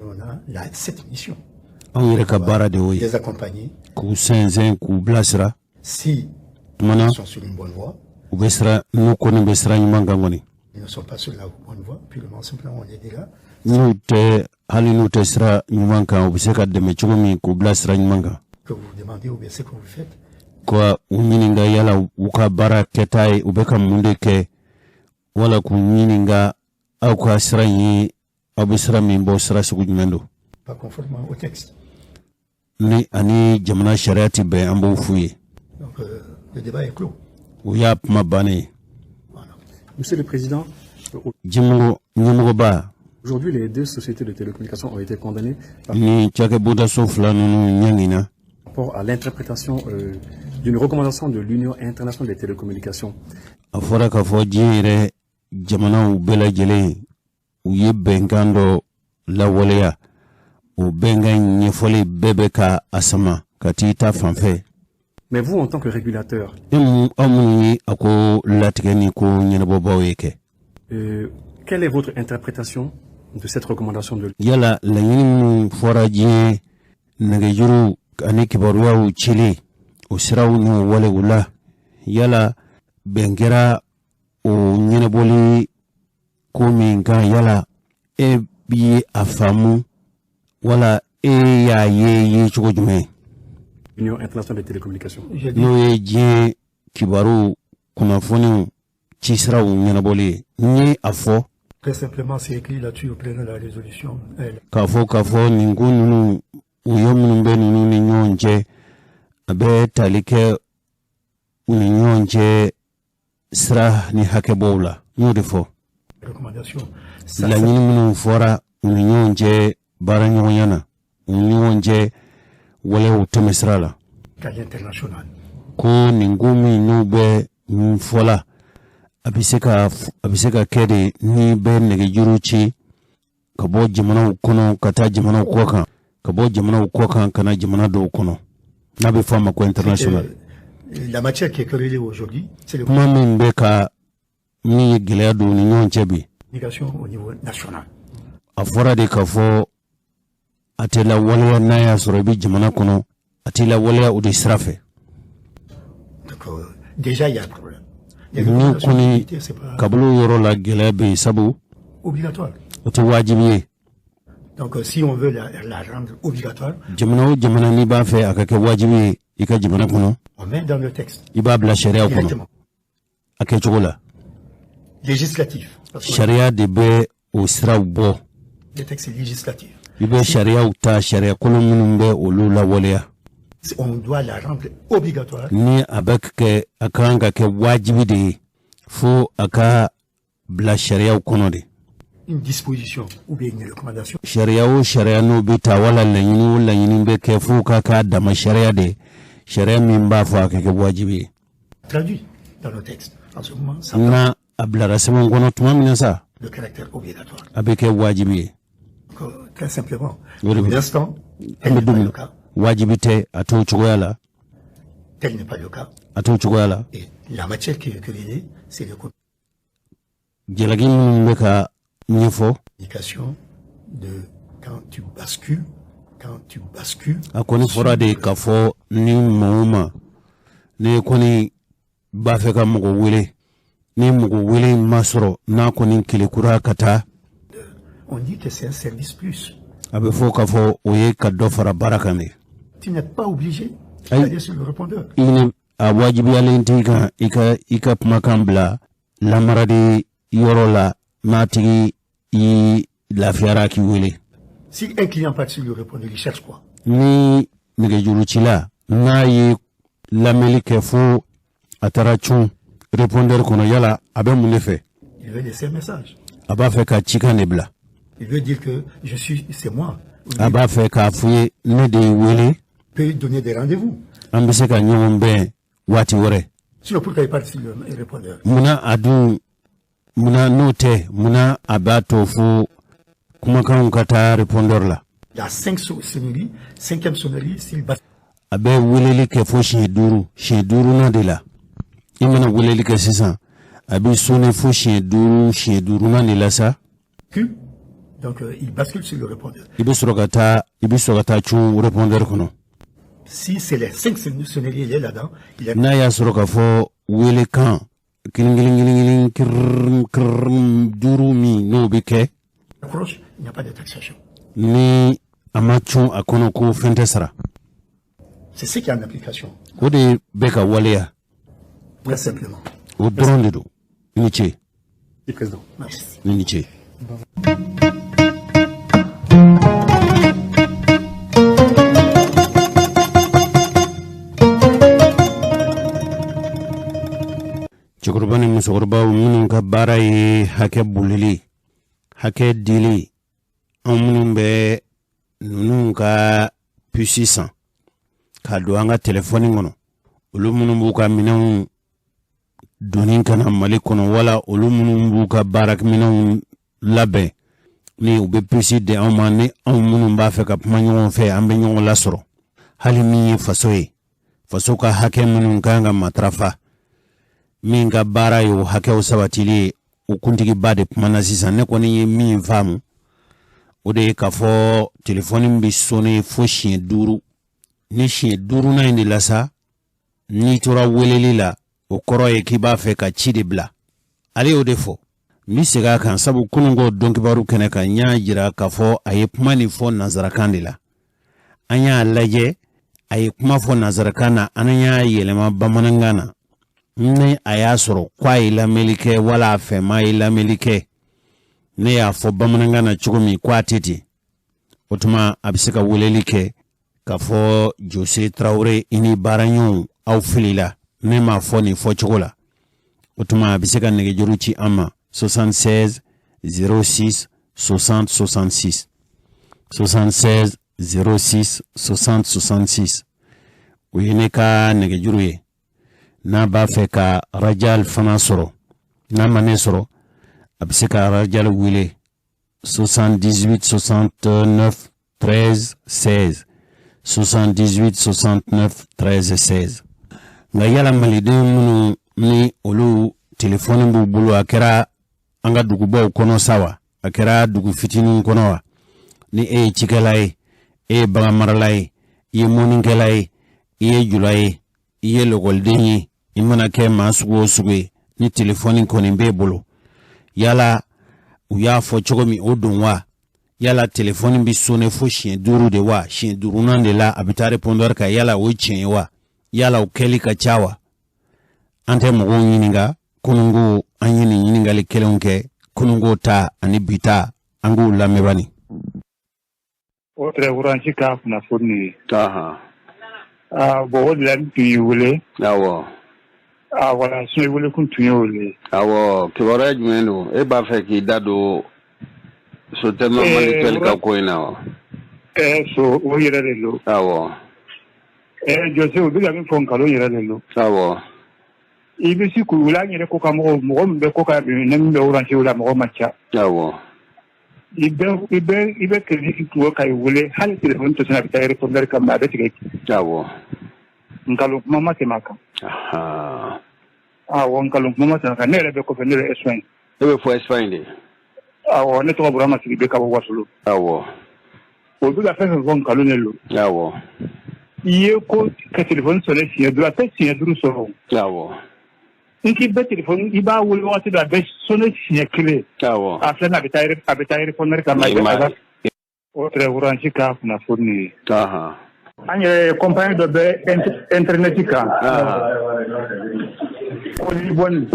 On a cette mission. On yireka bara de oye. Les accompagner. Ku senzen ku blasra. Si ils sont sur une bonne voie. Ubesra no koni besra nyumanga ngoni. Ils ne sont pas sur la bonne voie, puis le moment simplement on est des gars. n'u tɛ hali n'u tɛ sira ɲuman kan u bɛ se ka dɛmɛ cogo min k'u bila sira ɲuman kan. Que vous demandez ou bien ce que vous faites. Ka u ɲininka yala u ka baara kɛta ye u bɛ ka mun de kɛ wala k'u ɲininka aw ka sira in ye aw bɛ sira min bɔ sira sugu jumɛn don. Pas conformément au texte. Ni ani jamana sariya ti bɛn an b'o f'u ye. Donc le débat est clos. O y'a kuma bannen ye. Monsieur le Président, ɲɛmɔgɔba. Aujourd'hui, les deux sociétés de télécommunications ont été condamnées par rapport à l'interprétation d'une recommandation de l'Union internationale des télécommunications. A fɔra k'a fɔ diɲɛ yɛrɛ jamanaw bɛɛ lajɛlen u ye bɛnkan dɔ lawaleya o bɛnkan ɲɛfɔli bɛɛ bɛ ka a sama ka t'i ta fanfɛ. Mais vous, en tant que régulateur, aw minnu ye a ko latigɛ ni ko ɲɛnabɔbaw ye kɛ. Quelle est votre interprétation de cette recommandation de yala laɲini minnu fɔra diɲɛ nɛgɛjuru ani kibaruyaw cili o siraw n'u walew la yala bɛn kɛra o ɲɛnabɔli ko min kan yala e ye a faamu wala e y'a ye cogo jumɛn. Union internationale des télécommunications. N'o ye diɲɛ kibaru kunnafoniw ci siraw ɲɛnabɔli ye a fɔ. Très simplement, c'est écrit là-dessus au président de la résolution. K'a fɔ nin ko ninnu u ye minnu bɛ ninnu ni ɲɔgɔn cɛ a bɛ tali kɛ u ni ɲɔgɔn cɛ sira ni hakɛbɔw la n y'o de fɔ. Laɲini minnu fɔra u ni ɲɔgɔn cɛ baara ɲɔgɔnya na u ni ɲɔgɔn cɛ walew tɛmɛsira la. Ko nin ko min n'u bɛ min fɔla a bɛ se ka kɛ de ni bɛ nɛgɛjuru ci ka bɔ jamanaw kɔnɔ ka taa jamanaw kɔ kan ka bɔ jamanaw kɔ kan ka na jamana dɔw kɔnɔ n'a bɛ fɔ a ma ko international. La matière qui est querellée aujourd'hui, c'est le kuma min bɛ ka min ye gɛlɛya don ni ɲɔgɔn cɛ bi. Au niveau national. A fɔra de k'a fɔ a tɛ lawaleya n'a y'a sɔrɔ i bɛ jamana kɔnɔ a tɛ lawaleya o de sira fɛ. Déjà il y a un problème. Ni kɔni kabulu yɔrɔ la gɛlɛya bɛ yen sabu obligatoire. O tɛ wajibi ye. Donc si on veut la rendre obligatoire, jamana o jamana n'i b'a fɛ a ka kɛ wajibi ye i ka jamana kɔnɔ on met dans le texte. I b'a bila sariya kɔnɔ a kɛcogo la. Législatif. Sariya de bɛ o siraw bɔ. Les textes législatifs. I bɛ sariyaw ta sariya kolon minnu bɛ olu lawaleya. On doit la rendre obligatoire. Ni a bɛ kɛ a kan ka kɛ wajibi de ye fo a ka bila sariyaw kɔnɔ de. Une disposition ou bien une recommandation. Sariya o sariya n'o bɛ ta wala laɲini o laɲini bɛ kɛ fo ka k'a dama sariya de sariya min b'a fɔ a ka kɛ wajibi ye. Traduit dans le texte. En ce moment, ça na a bilara sɛbɛn kɔnɔ tuma min na sa le caractère obligatoire. a bɛ kɛ wajibi ye. Très simplement. Pour l'instant, tel n'est pas le cas. Wajibi tɛ a t'o cogoya la. Tel n'est pas le cas. A t'o cogoya la. Et la matière qui est querellée, c'est le code. Jalaki minnu bɛ ka ɲɛfɔ. Communication de quand tu bascules. A kɔni fɔra de k'a fɔ ni maa o ma ne kɔni b'a fɛ ka mɔgɔ wele ni mɔgɔ wele ma sɔrɔ n'a kɔni kelekura ka taa. On dit que c'est un service plus. A bɛ fɔ k'a fɔ o ye ka dɔ fara baara kan de. Tu n'es pas obligé d'aller sur le répondeur. I ni a wajibiyalen t'i kan i ka kumakan bila lamarali yɔrɔ la n'a tigi i lafiyara k'i wele. Si un client part sur le répondeur, il cherche quoi? Ni nɛgɛjurucila n'a ye lamɛnli kɛ fo a taara cun répondeur kɔnɔ yala a bɛ mun de fɛ? Il veut laisser un message. A b'a fɛ ka cikan de bila. Il veut dire que c'est moi. A b'a fɛ k'a fɔ ye ne de y'i wele. Peut donner des rendez-vous. An bɛ se ka ɲɔgɔn bɛn waati wɛrɛ. Sinon pourquoi il part sur le répondeur? Munna a dun munna n'o tɛ munna a b'a to fo kumakanw ka taa répondeur la. Il y a 5 sonneries, 5e sonnerie s'il bat. A bɛ weleli kɛ fo siɲɛ 5 na de la. I mana weleli kɛ sisan a bɛ sonné fo siɲɛ 5 na de la sa. Donc il bascule sur le répondeur. I bɛ sɔrɔ ka taa cun répondeur kɔnɔ. Si c'est les 5 sonneries il est là-dedans, n'a y'a sɔrɔ k'a fɔ welekan kilingilingilingilin kirm durumi no bike Approche, il n'y a pas de taxation. ni amachu akono ko fentesra. C'est ce qui est en application. Ode beka walia. Très simplement. O drondido. Niche. Le président. Merci. Niche. Cɛkɔrɔba ni musokɔrɔbaw minnu ka baara ye hakɛ bolili hakɛ dili anw minnu bɛ ninnu ka pusi san k'a don an ka telefɔni kɔnɔ olu minnu b'u ka minɛnw donni kana Mali kɔnɔ wala olu minnu b'u ka baarakɛminɛnw labɛn ni u bɛ pusi di anw ma ni anw minnu b'a fɛ ka kuma ɲɔgɔn fɛ an bɛ ɲɔgɔn lasɔrɔ hali min ye faso ye faso ka hakɛ minnu kan ka matarafa min ka baara ye o hakɛw sabatili o kuntigiba de kumana sisan ne kɔni ye min faamu o de ye k'a fɔ telefɔni bɛ sonné fo siɲɛ 5 ni siɲɛ 5nan in de la sa n'i tora weleli la o kɔrɔ ye k'i b'a fɛ ka ci de bila ale y'o de fɔ n bɛ segin a kan sabu kununko dɔnkibaru kɛnɛ kan n y'a jira k'a fɔ a ye kuma nin fɔ nanzarakan de la an y'a lajɛ a ye kuma fɔ nanzarakan na an y'a yɛlɛma bamanankan na ni a y'a sɔrɔ k'a ye lamɛnli kɛ wala a fɛ ma ye lamɛnli kɛ ne y'a fɔ bamanankan na cogo min k'a tɛ ten o tuma a bɛ se ka weleli kɛ k'a fɔ Jose Traore i ni baaraɲɔgɔnw aw filila ne m'a fɔ nin fɔcogo la o tuma a bɛ se ka nɛgɛjuru ci an ma 76 06 60 66 76 06 60 66 o ye ne ka nɛgɛjuru ye n'a b'a fɛ ka radial fana sɔrɔ n'a ma ne sɔrɔ a bɛ se ka radial wele 78 69 13 16 78 69 13 16 nka yala malidenw minnu ni olu telefɔni b'u bolo a kɛra an ka dugubaw kɔnɔ sa wa a kɛra dugu fitininw kɔnɔ wa ni e ye cikɛla ye e ye bagan marala ye i ye mɔnnikɛla ye i ye jula ye i ye lɔgɔliden ye i mana kɛ maa sugu o sugu ye ni telefɔni kɔni b'e bolo yala u y'a fɔ cogo min o don wa yala telefɔni bɛ sonné fo siɲɛ 5 de wa siɲɛ 5nan de la a bɛ taa répondeur kan yala o ye tiɲɛ ye wa yala o kɛli ka ca wa an tɛ mɔgɔw ɲininka kununko an ye nin ɲininkali kelenw kɛ kununko ta ani bi ta an k'u lamɛn bani. O tɛ wuranci ka kunnafoni ye. Bon o de la n tun y'i wele. Awɔ. Wala sun ye wele kun tun ye o le. Awɔ kibaruya jumɛn don e b'a fɛ k'i da don Soterno Malitel ka ko in na wa. So o yɛrɛ de don. Awɔ. Jose o bɛ ka min fɔ nkalon yɛrɛ de don. Awɔ. I bɛ se k'u wele an yɛrɛ ko ka mɔgɔ min bɛ ko ka ne min bɛ wuranci la mɔgɔ man ca. Awɔ. I bɛ crédit k'u ka i wele hali téléphone tɛ sɔn a bɛ taa répondeur kan mais a bɛ tigɛ. Awɔ. Nkalon kuma ma tɛmɛ a kan. Awɔ nkalon kuma ma tɛmɛ a kan ne yɛrɛ bɛ kɔfɛ ne bɛ Espagne. E bɛ fɔ Espagne de. Awɔ ne tɔgɔ Burama Sidibe ka bɔ Wasolo. Awɔ. O bɛ ka fɛn fɛn fɔ nkalon de don. Awɔ. I ye ko ka téléphone sonné siɲɛ 5 a tɛ siɲɛ 5 sɔrɔ. Awɔ. N k'i bɛ téléphone i b'a wele wagati dɔ a bɛ sonné siɲɛ 1. Awɔ. A filɛ nin a bɛ taa répondeur kan mais o tɛ wuranci ka kunnafoni ye. An yɛrɛ compagnie dɔ bɛ internet kan. Ko Liboni.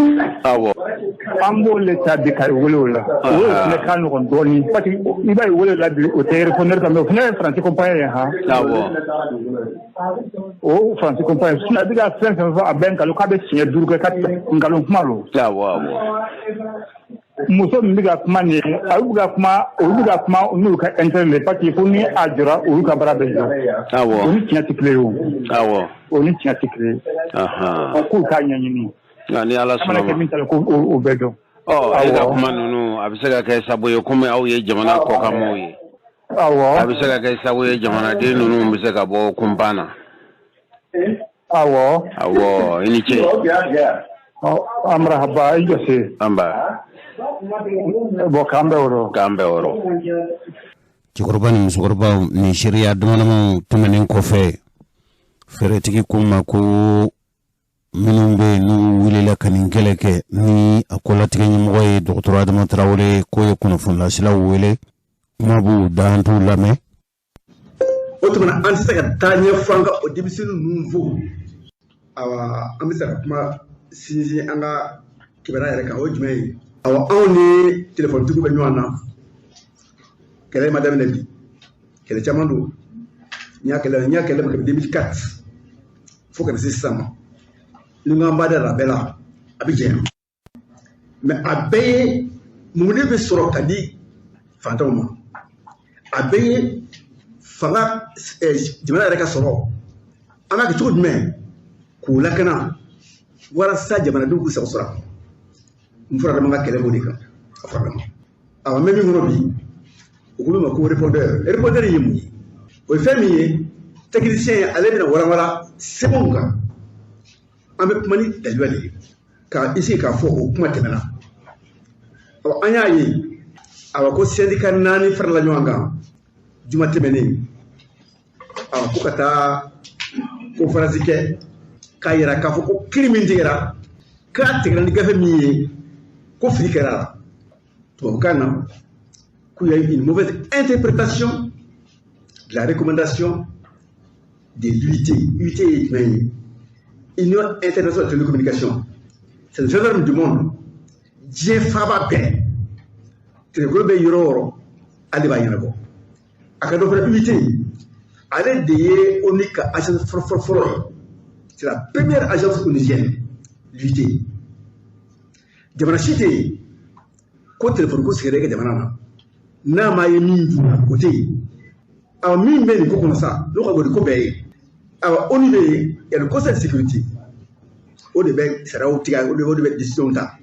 Awɔ. An b'o le ta bi ka wele o la. O ye fɛnɛ ka nɔgɔn dɔɔni parce que i b'a ye wele la bi o tɛ répondeur kan mais o fɛnɛ ye France compagnie ye han. Awɔ. O France compagnie sinon a bɛ ka fɛn fɛn fɔ a bɛ nkalon k'a bɛ siɲɛ 5 kɛ ka nkalon kuma lo. Awɔ. Muso min bɛ ka kuma nin ye olu bɛ ka kuma n'olu ka internet parce que fo ni a jɔra olu ka baara bɛ jɔ. Awɔ. O ni tiɲɛ tɛ kelen ye o. Awɔ. O ni tiɲɛ tɛ kelen ye. K'u k'a ɲɛɲini. Ni Ala sɔnna ma. An mana kɛ min ta la ko o bɛɛ dɔn. E ka kuma ninnu a bɛ se ka kɛ sabu ye komi aw ye jamana kɔkanmɔgɔw ye. Awɔ. A bɛ se ka kɛ sabu ye jamanaden ninnu bɛ se ka bɔ kunpan na. Awɔ. Awɔ i ni ce. An marahaba i Jose. Anba. Bon k'an bɛɛ wɔrɔ. K'an bɛɛ wɔrɔ. Cɛkɔrɔba ni musokɔrɔbaw nin seereya damadamaw tɛmɛnen kɔfɛ fɛɛrɛtigi ko n ma ko minnu bɛ n'u wulila ka nin kɛlɛ kɛ ni a kolatigɛ ɲɛmɔgɔ ye dɔgɔtɔrɔ Adama Tarawele k'o ye kunnafonilacilaw wele kuma b'u da an t'u lamɛn. O tumana an tɛ se ka taa ɲɛfɔ an ka o denmisɛnnin ninnu fo awa an bɛ se ka kuma sinsin an ka kibaruya yɛrɛ kan o ye jumɛn ye awa anw ni telefɔnitigiw bɛ ɲɔgɔn na kɛlɛ ma daminɛ bi kɛlɛ caman don n y'a kɛlɛ ma kɛ 2004 fo ka na se sisan ma ni n b'a da la a bɛɛ la a bɛ jɛya mɛ a bɛɛ ye mun de bɛ sɔrɔ ka di fantanw ma a bɛɛ ye fanga jamana yɛrɛ ka sɔrɔ an b'a kɛ cogo jumɛn k'u lakana walasa jamanadenw k'u sago sɔrɔ n fɔra dama ka kɛlɛ b'o de kan a fɔra dama awɔ n bɛ min kɔnɔ bi u ko min ma ko répondeur ye mun ye o ye fɛn min ye technicien ale bɛna walawala sɛbɛnw kan an bɛ kuma ni daluya de ye ka essayer k'a fɔ o kuma tɛmɛna ɔ an y'a ye awɔ ko syndicat 4 farala ɲɔgɔn kan juma tɛmɛnen awɔ ko ka taa conférence kɛ k'a yira k'a fɔ ko kiiri min tigɛra k'a tigɛra ni gafe min ye ko fili kɛra la tubabukan na qu'il y a eu une mauvaise interprétation de la recommandation de l'UIT. UIT est Union internationale de télécommunications. C'est le gendarme du monde. Dieu faba ben. Télécom be yoro ali ba yinabo. Akado fra UIT. Ale de onika agence for. C'est la première agence onusienne. L'UIT. Jamana cité ko téléphone ko sere ke jamana na ma ye min côté aw min be ni ko kono sa lo ko ko be aw oni be ya le conseil de sécurité o de be sera o tiga o de be décision ta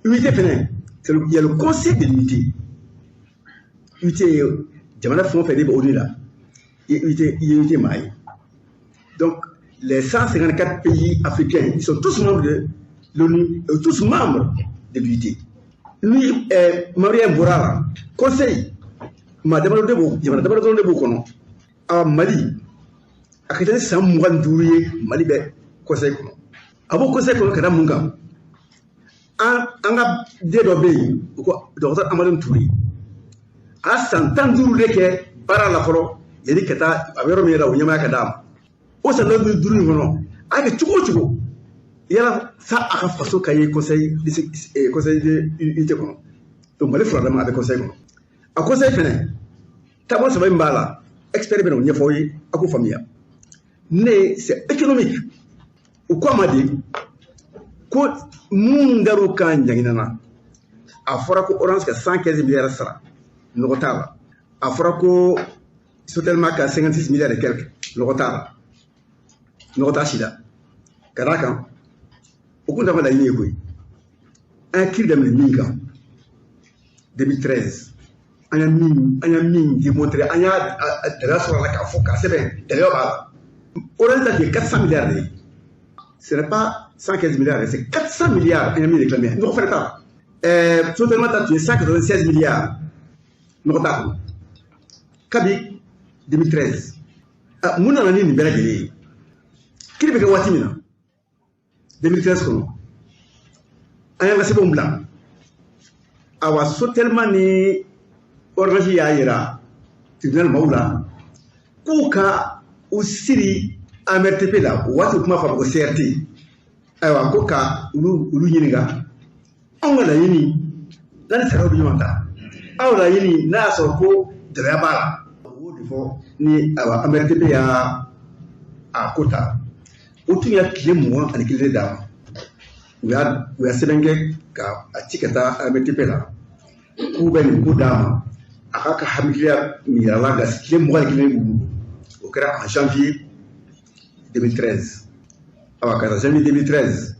unité fene c'est il y a le conseil de l'unité unité jamana font faire des oni là et unité mai donc les 154 pays africains ils sont tous membres de l'ONU, tous membres de l'unité. Lui, Mariam Bourala, conseil, Madame de Boukono, à Mali, à quelqu'un de Samuan Douye, Mali, conseil. À vos conseils, qu'on a Munga. Un a dédobé, docteur Amadou Touré. À 100 ans d'ouvrier, par la foro, il y a des kata, à Veromira ou Yamakadam. Au salon de Douye, avec tout. Yala sa aka faso kaye conseil de unité kono donc mali fura dama avec conseil kono a conseil fene tamo so mbala expert beno nyefo yi ako famia ne c'est économique ou quoi dit ko mundaru kan janginana a fora ko orange ka 115 milliards sara nogotala a fora ko sotelma ka 56 milliards et quelques nogotala shida karaka au compte de la ligne, un kill de Minga 2013, on a mis démontré, on a de la soirée à Foka, c'est bien, d'ailleurs, on a dit 400 milliards. Ce n'est pas 115 milliards, c'est 400 milliards, on a mis réclamé. Nous refait pas. Totalement, tu es 196 milliards. Nous retardons. Kabi 2013. Nous avons une belle idée. Qui est le Watimina 2013 kono aya nga sebo mbla awa so tellement ni orgaji ya yira tribunal maula kuka usiri amertepe la watu kuma fa ko CRT awa kuka ulu yininga ongala yini lan sara bi mata awla yini na so ko dara bala wodi fo ni awa amertepe ya akota utu ya kile mo ani kile da uya sebenge ka atikata ametipela ku ben ku dama akaka hamiliya mirala ga kile mo ani kile mu au kera en janvier 2013 awaka janvier 2013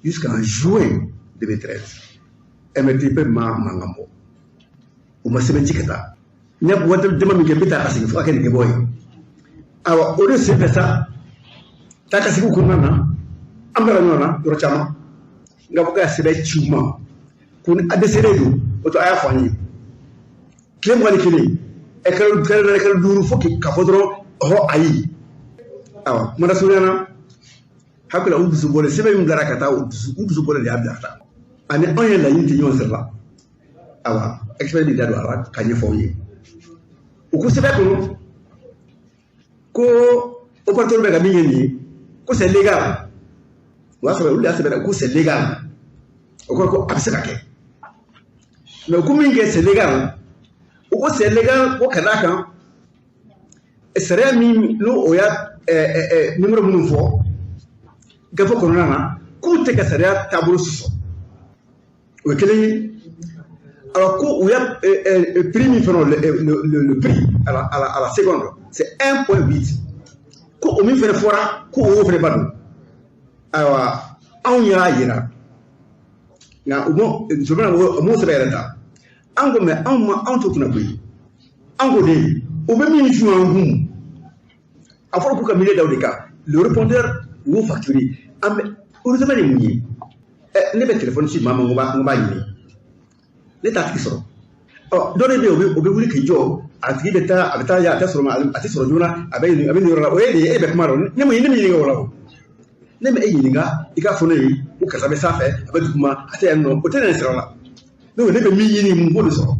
jusqu'en juin 2013 MTP mangambo uma sebentikata nyab wata dema mi gebita kasi fa ken geboy awa o de se ça taka siku kunana ambara nona yorochama ngabuka sebe chuma kun adeseredo oto aya fani klem wali kini ekal duru foki ka fodro ho ayi awa mara surana hakula u dusu bole sebe ngara kata u dusu bole ya biata ani on la yinti yon serla awa expert bi dadu ara kanye foye u ko sebe ko opportunité be ga mingi ko c'est légal wa sebe u la sebe ko c'est légal ko abseka ke mais ko mingi c'est légal ko c'est légal ko kanaka serait mis no oya numéro mun fo gafo corona na ku te ka serait tableau so o kele alors ko oya prix mi fero le prix à la seconde c'est 1.8 ko o mi fere fora ko o fere badu awa on ya yira na mo je bana mo se berata ango me on to kuna koyi ango de o be mi jou en hum afro ko kamile dawdika le répondeur ou facturé am o zama ni ni ne be téléphone ci mama ngoba ni le ta ki soro o do de o be wuli ki jo ati de ta abita ya ta soro ma ati soro juna abe ni yoro o e be kumaro ne mo yindi mi ngora ne me eyi nga ika fo ne o ka sabe safe abe kuma ati en no o tene soro la no ne be mi yini mu bo soro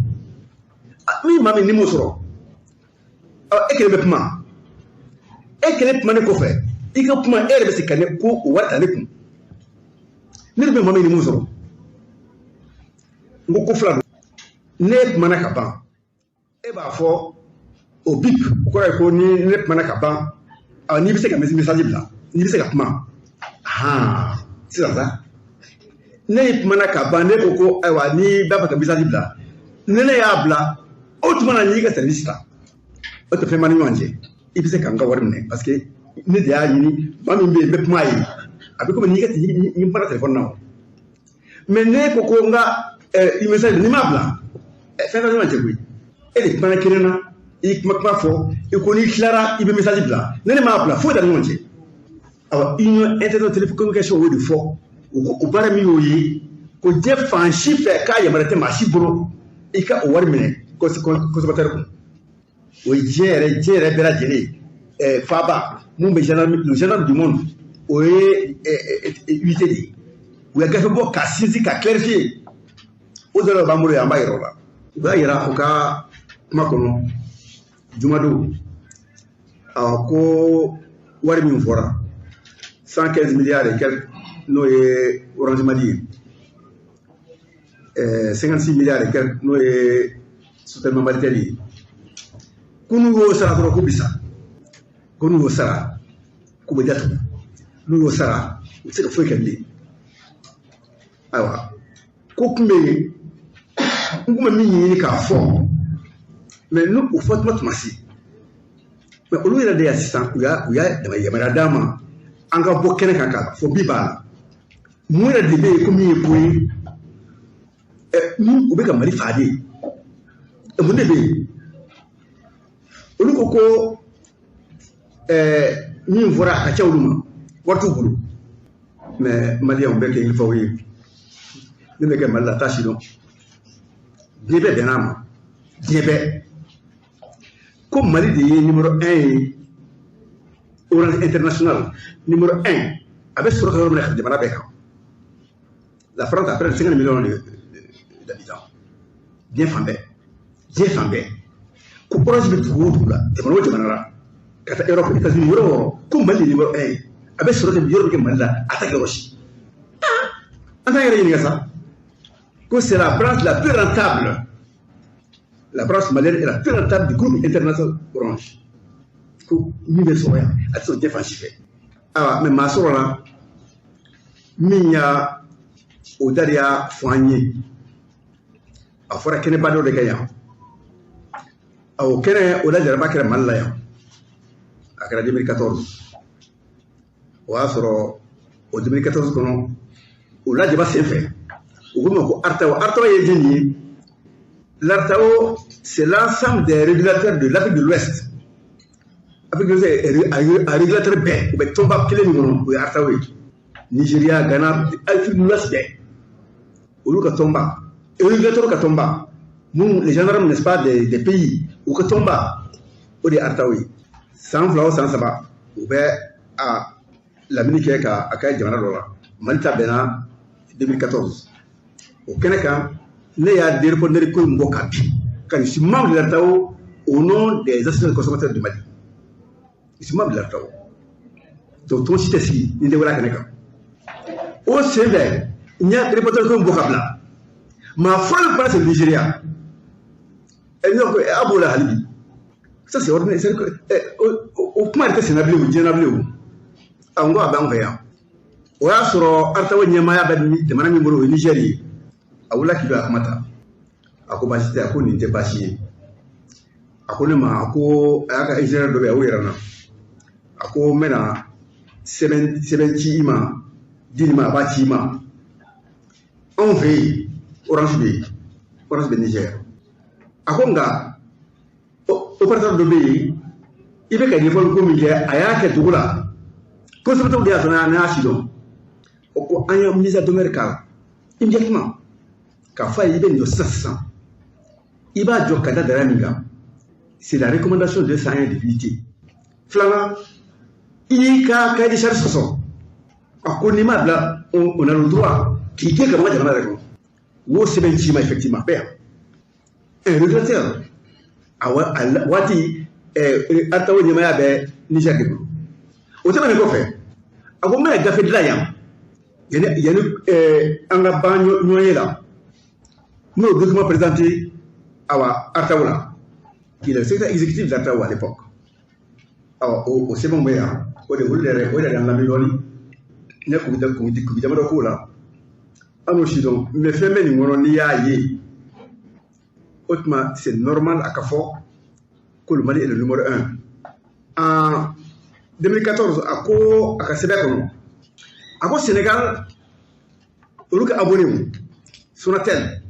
mi mama ni mo soro e kele be kuma ekele puma ne kɔfɛ i ka kuma e yɛrɛ bɛ se ka ne ko o wari ta ne kun ne de bɛ mɔgɔ min ni mun sɔrɔ n ko fila don ne kumana ka ban e b'a fɔ o bip o kɔrɔ ye ko ni ne kumana ka ban n'i bɛ se ka message bila n'i bɛ se ka kuma sisan sa ne kumana ka ban ne ko ko ayiwa n'i b'a fɛ ka message bila ne y'a bila o tuma na n'i ka service ta o tɛ fɛn ma ni ɲɔgɔn cɛ i bɛ se ka n ka wari minɛ parce que ne de y'a ɲini maa min bɛ yen n bɛ kuma ye a bɛ komi n'i ka ni baara telefɔni na mais ne ko ko n ka message n'i m'a bila fɛn dɔ ɲɔgɔn cɛ koyi e de kumana kelen na i kuma fɔ i ko n'i tilara i bɛ message bila ne m'a bila foyi t'a ni ɲɔgɔn cɛ awɔ union internet télécommunication o de fɔ o baara min y'o ye ko diɲɛ fan si fɛ k'a yamaruya tɛ maa si bolo i ka o wari minɛ consommateur kun o ye diɲɛ yɛrɛ bɛɛ lajɛlen faba mun bɛ le gendarme du monde o ye unité de ye u ye gafe bɔ ka sinsin ka clarifier o dɔ la b'an bolo yan an b'a yira o la u b'a yira u ka kuma kɔnɔ jumadon ko wari min fɔra 115 milliards et quelques n'o ye Orange Mali ye 56 milliards et quelques n'o ye Sotelma Malitel ye kunu y'o sara dɔrɔn ko bisa ko n'u y'o sara k'u bɛ datugu n'u y'o sara u tɛ se ka foyi kɛ bilen ayiwa ko kun bɛ yen n kun bɛ min ɲini k'a fɔ mais n'o fɔtuma tuma se mais olu yɛrɛ de y'a sisan u y'a yamaruya d'a ma an ka bɔ kɛnɛ kan ka fɔ bi b'a la mun yɛrɛ de bɛ yen ko min ye ko ye u bɛ ka Mali fa de mun de bɛ yen olu ko ko min fɔra a ka ca olu ma wari t'u bolo mais maliyɛnw bɛɛ kɛ ɲɛfɔw ye min bɛ kɛ Mali la t'a si dɔn diɲɛ bɛɛ bɛnn'a ma diɲɛ bɛɛ ko Mali de ye numéro 1 ye Orange International numéro 1 a bɛ sɔrɔ ka yɔrɔ minɛ jamana bɛɛ kan la France a près de 50 millions d'habitants diɲɛ fan bɛɛ ko Orange bɛ dugu o dugu la jamana o jamana la ka taa Europe États-Unis yɔrɔ o yɔrɔ ko Mali de ye numéro 1 ye a bɛ sɔrɔ ka yɔrɔ min kɛ Mali la a t'a kɛ yɔrɔ si an t'an yɛrɛ ɲininka sa ko c'est la branche la plus rentable. La branche malienne est la plus rentable du groupe international Orange. Ko min bɛ sɔrɔ yan a tɛ sɔrɔ diɲɛ fan si fɛ mais maa sɔrɔ la min y'a o da de y'a fɔ an ye a fɔra kɛnɛba dɔ de kɛ yan o kɛnɛ o lajaraba kɛra Mali la yan a kɛra 2014 o y'a sɔrɔ o 2014 kɔnɔ o lajaba sen fɛ o ko ma ko Artao ye jɔn ye? L'Artao, c'est l'ensemble des régulateurs de l'Afrique de l'Ouest. L'Afrique de l'Ouest est un régulateur bête. Il tombe à quel moment? Oui, Artao. Nigeria, Ghana, l'Afrique de l'Ouest bête. Au lieu de tomber, le régulateur qui tombe, nous, les gendarmes, n'est-ce pas, des pays, où que tombe, au lieu d'Artao. Sans flau, sans sabbat, ou bien à lamini kɛ ka a kɛ jamana dɔ la Mali ta bɛnna 2014 au kɛnɛ kan ne y'a des répondeurs ko in bɔ ka bin ka je suis membre de la TAO au nom des associations de consommateurs de Mali je suis membre de la TAO donc ton si tɛ sigi ni tɛ wɛrɛ kɛnɛ kan o sen fɛ n y'a répondeur ko in bɔ ka bila maa fɔlɔ min fana c'est le Nigeria a b'o la hali bi ça c'est ordinaire o kuma de tɛ senna bilen o diɲɛna bilen o n ko a b'an fɛ yan o y'a sɔrɔ artawo ɲɛmaaya bɛ jamana min bolo o ye Niger ye a wulila k'i don a kuma ta a ko baasi tɛ a ko nin tɛ baasi ye a ko ne ma a ko a y'a ka ingénieur dɔ bɛ yen a y'o yɛrɛ na a ko n bɛna sɛbɛn ci i ma di nin ma a b'a ci i ma anw fɛ yen orange bɛ Niger a ko nka opérateur dɔ bɛ yen i bɛ ka ɲɛfɔli ko min kɛ a y'a kɛ cogo la consommateurs de y'a sɔrɔ an y'a si dɔn o ko an ye mise à demeure k'a la immédiatement k'a fɔ a ye i bɛ nin jɔ sisan i b'a jɔ ka da dara min kan c'est la recommandation de ça de débilité filanan i y'i ka cahier de charge sɔsɔ a ko n'i m'a bila on a le droit k'i gɛn ka bɔ jamana yɛrɛ kɔnɔ wo sɛbɛn ci ma effectivement bɛɛ yan un regretteur a waati artawo ɲɛmaaya bɛ Niger de bolo o tɛmɛnen kɔfɛ a ko n bɛna gafe dilan yan yanni an ka ban ɲɔgɔn ye la n'o document présenté awa artawo la qui est le secrétaire exécutif d'artawo à l'époque o sɛbɛnw bɛ yan o de y'an lamɛn dɔɔni ne kubi dama dɔ k'o la an n'o si dɔn mais fɛn bɛ nin kɔnɔ n'i y'a ye o tuma c'est normal a ka fɔ ko le Mali est le numéro 1 en 2014 a ko a ka sɛbɛn kɔnɔ a ko Sénégal olu ka abonné wu Sonatel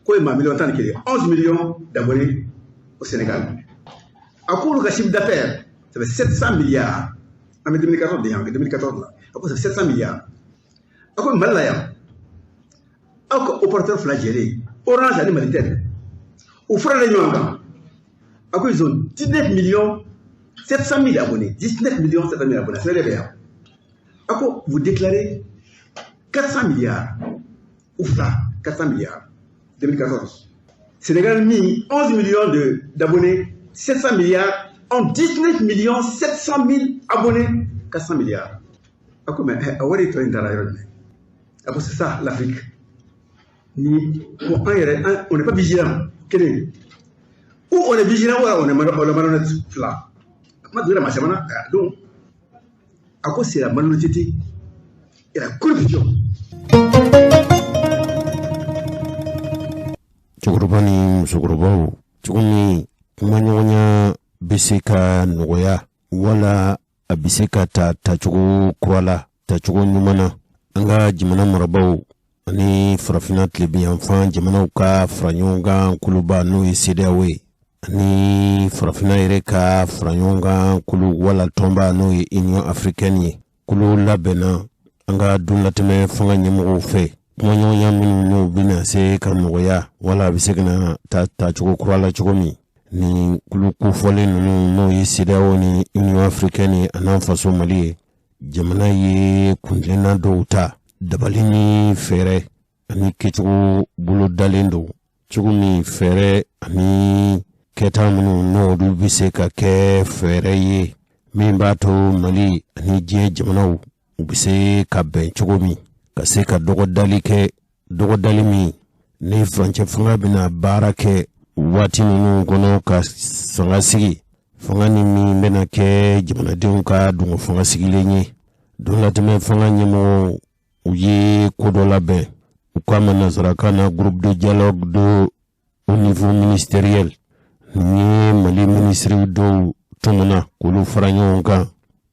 ko ye maa 11 millions d'abonnés au Sénégal a ko olu ka chiffre d'affaires ça fait 700 milliards en 2014 là a ko c'est 700 milliards a ko Mali la yan aw ka opérateur fila jɛlen Orange ani Malitel o farala ɲɔgɔn kan a ko ils ont 19 millions 700 000 abonnés 19 millions 700 000 abonnés c'est bien a ko vous déclarez 400 milliards ou fila 400 milliards 2014 Sénégal mis 11 millions d'abonnés 700 milliards en 19 millions 700 000 abonnés 400 milliards a ko mais a wari tɔ in taara yɔrɔ jumɛn a ko c'est ça l'Afrique ni ko an yɛrɛ on n'est pas vigilant kelen ou on est vigilant ou on est malhonnête fila kuma donna maa caman na donc a ko c'est la malhonnêteté et la corruption. cɛkɔrɔba ni musokɔrɔbaw cogo min kuma ɲɔgɔnya bɛ se ka nɔgɔya wala a bɛ se ka ta tacogo kura la tacogo ɲuman na an ka jamana marabaw ani farafina tilebiyanfan jamanaw ka fara ɲɔgɔn kan kuluba n'o ye CEDEAO ye ani farafina yɛrɛ ka fara ɲɔgɔn kan kulu wala tɔnba n'o ye Union africaine ye kulu labɛnna an ka dunlatɛmɛ fanga ɲɛmɔgɔw fɛ kuma ɲɔgɔnya minnu n'o bɛna se ka nɔgɔya wala a bɛ se ka na ta cogo kura la cogo min ni kulu kofɔlen ninnu n'o ye CEDEAO ni Union africaine ye a n'an faso Mali ye jamana ye kuntilenna dɔw ta dabali ni fɛɛrɛ ani kɛcogo bolo dalen don cogo min fɛɛrɛ ani kɛta minnu n'olu bɛ se ka kɛ fɛɛrɛ ye min b'a to Mali ani diɲɛ jamanaw u bɛ se ka bɛn cogo min ka se ka dɔgɔdali min ni furancɛ fanga bɛna baara kɛ waati ninnu kɔnɔ ka fanga sigi fanga ni min bɛna kɛ jamanadenw ka dungo fanga sigilen ye don latɛmɛ fanga ɲɛmɔgɔ u ye ko dɔ labɛn u k'a ma nazarakan na groupe de dialogue au niveau ministériel ni ye Mali ministre dɔw tɔmɔna k'olu fara ɲɔgɔn kan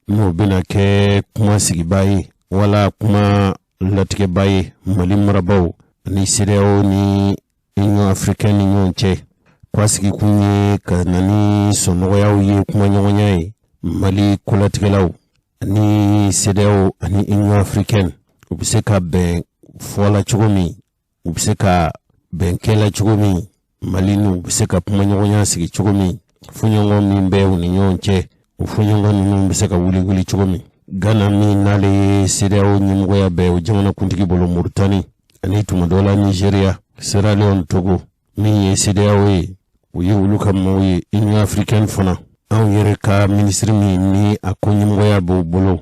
n'o bɛna kɛ kuma sigibaa ye wala kuma latigɛbaa ye Mali marabaw ani CEDEAO ni Union africaine ni ɲɔgɔn cɛ k'a sigi kun ye ka na ni sɔnɔgɔyaw ye kuma ɲɔgɔnya ye Mali kolatigɛlaw ani CEDEAO ani Union africaine u bɛ se ka bɛn fɔla cogo min u bɛ se ka bɛn kɛla cogo min Mali n'u bɛ se ka kuma ɲɔgɔnya sigi cogo min fɔɲɔgɔn min bɛ u ni ɲɔgɔn cɛ o fɔɲɔgɔn ninnu bɛ se ka wuli cogo min Ghana mi nale CEDEAO nyimgoya be o jamana kuntigi bolo Mauritanie ani tumadola Nigeria Sierra Leone Togo mi ye CEDEAO ye o ye ulu kam mo ye Union Africaine fana an yere ka ministre mi ni ako nyimgoya bo bolo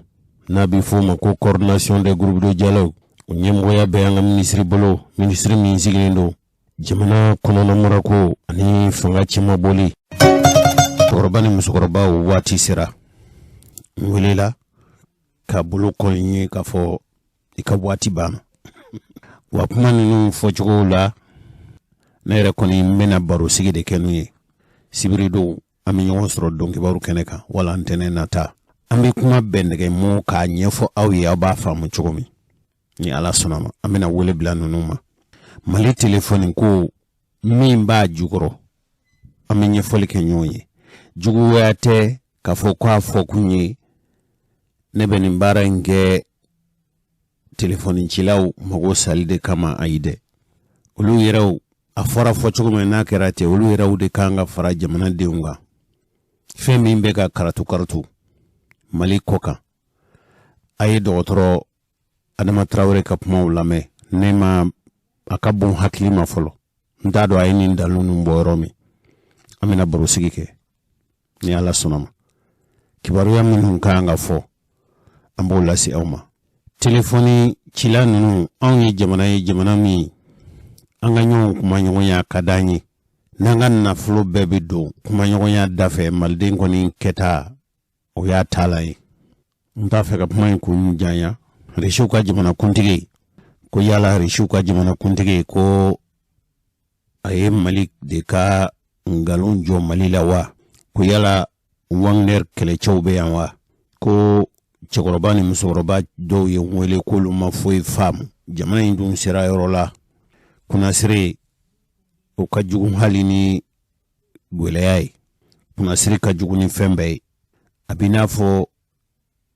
na bi fo ma ko coordination des groupes de dialogue o nyimgoya be an ministre bolo ministre mi sigilendo jamana kono na morako ani fanga chima boli Korobani musokoroba wati sera welela ka bolo konye ka fo ika wati bana wa kuma ninu fo jogo la na yɛrɛ kɔni mena baro sigi de kɛnu ye sibiri do an bɛ ɲɔgɔn sɔrɔ dɔnkibaru kɛnɛ kan wala ntɛnɛ nata an bɛ kuma bɛn nɛgɛ mo k'a ɲɛfɔ aw ye aw b'a faamu cogo min ni ala sɔnna ma an bɛna wele bila ninnu ma Mali telefɔni ko min b'a jukɔrɔ an bɛ ɲɛfɔli kɛ ɲɔgɔn ye juguya tɛ k'a fɔ k'a fɔ kun ye ne bɛ nin baara in kɛ telefɔni cilaw mago sali de kama ayi dɛ olu yɛrɛw a fɔra fɔ cogo min n'a kɛra ten olu yɛrɛw de kan ka fara jamanadenw kan fɛn min bɛ ka karatu Mali kɔ kan a ye dɔgɔtɔrɔ Adama Traoré ka kumaw lamɛn ne ma a ka bon hakili ma fɔlɔ n t'a dɔn a ye nin dalu ninnu bɔ yɔrɔ min an bɛna baro sigi kɛ ni ala sɔnna ma kibaruya minnu kan ka fɔ an b'o lase aw ma telefɔni cila ninnu anw ye jamana min an ka ɲɔgɔn kuma ɲɔgɔnya ka d'an ye n'an ka nafolo bɛɛ bɛ don kuma ɲɔgɔnya da fɛ maliden kɔni kɛta o y'a taala ye n t'a fɛ ka kuma in kun janya Risiw ka jamana kuntigi ko yala Risiw ka jamana kuntigi ko a ye Mali de ka ngalon jɔ Mali la wa ko yala Wagner kɛlɛcɛw bɛ yan wa ko cɛkɔrɔba ni musokɔrɔba dɔw ye wele k'olu ma foyi faamu jamana in dun sera yɔrɔ la kunasiri o ka jugu hali ni gwɛlɛya ye kunasiri ka jugu ni fɛn bɛɛ ye a b'i n'a fɔ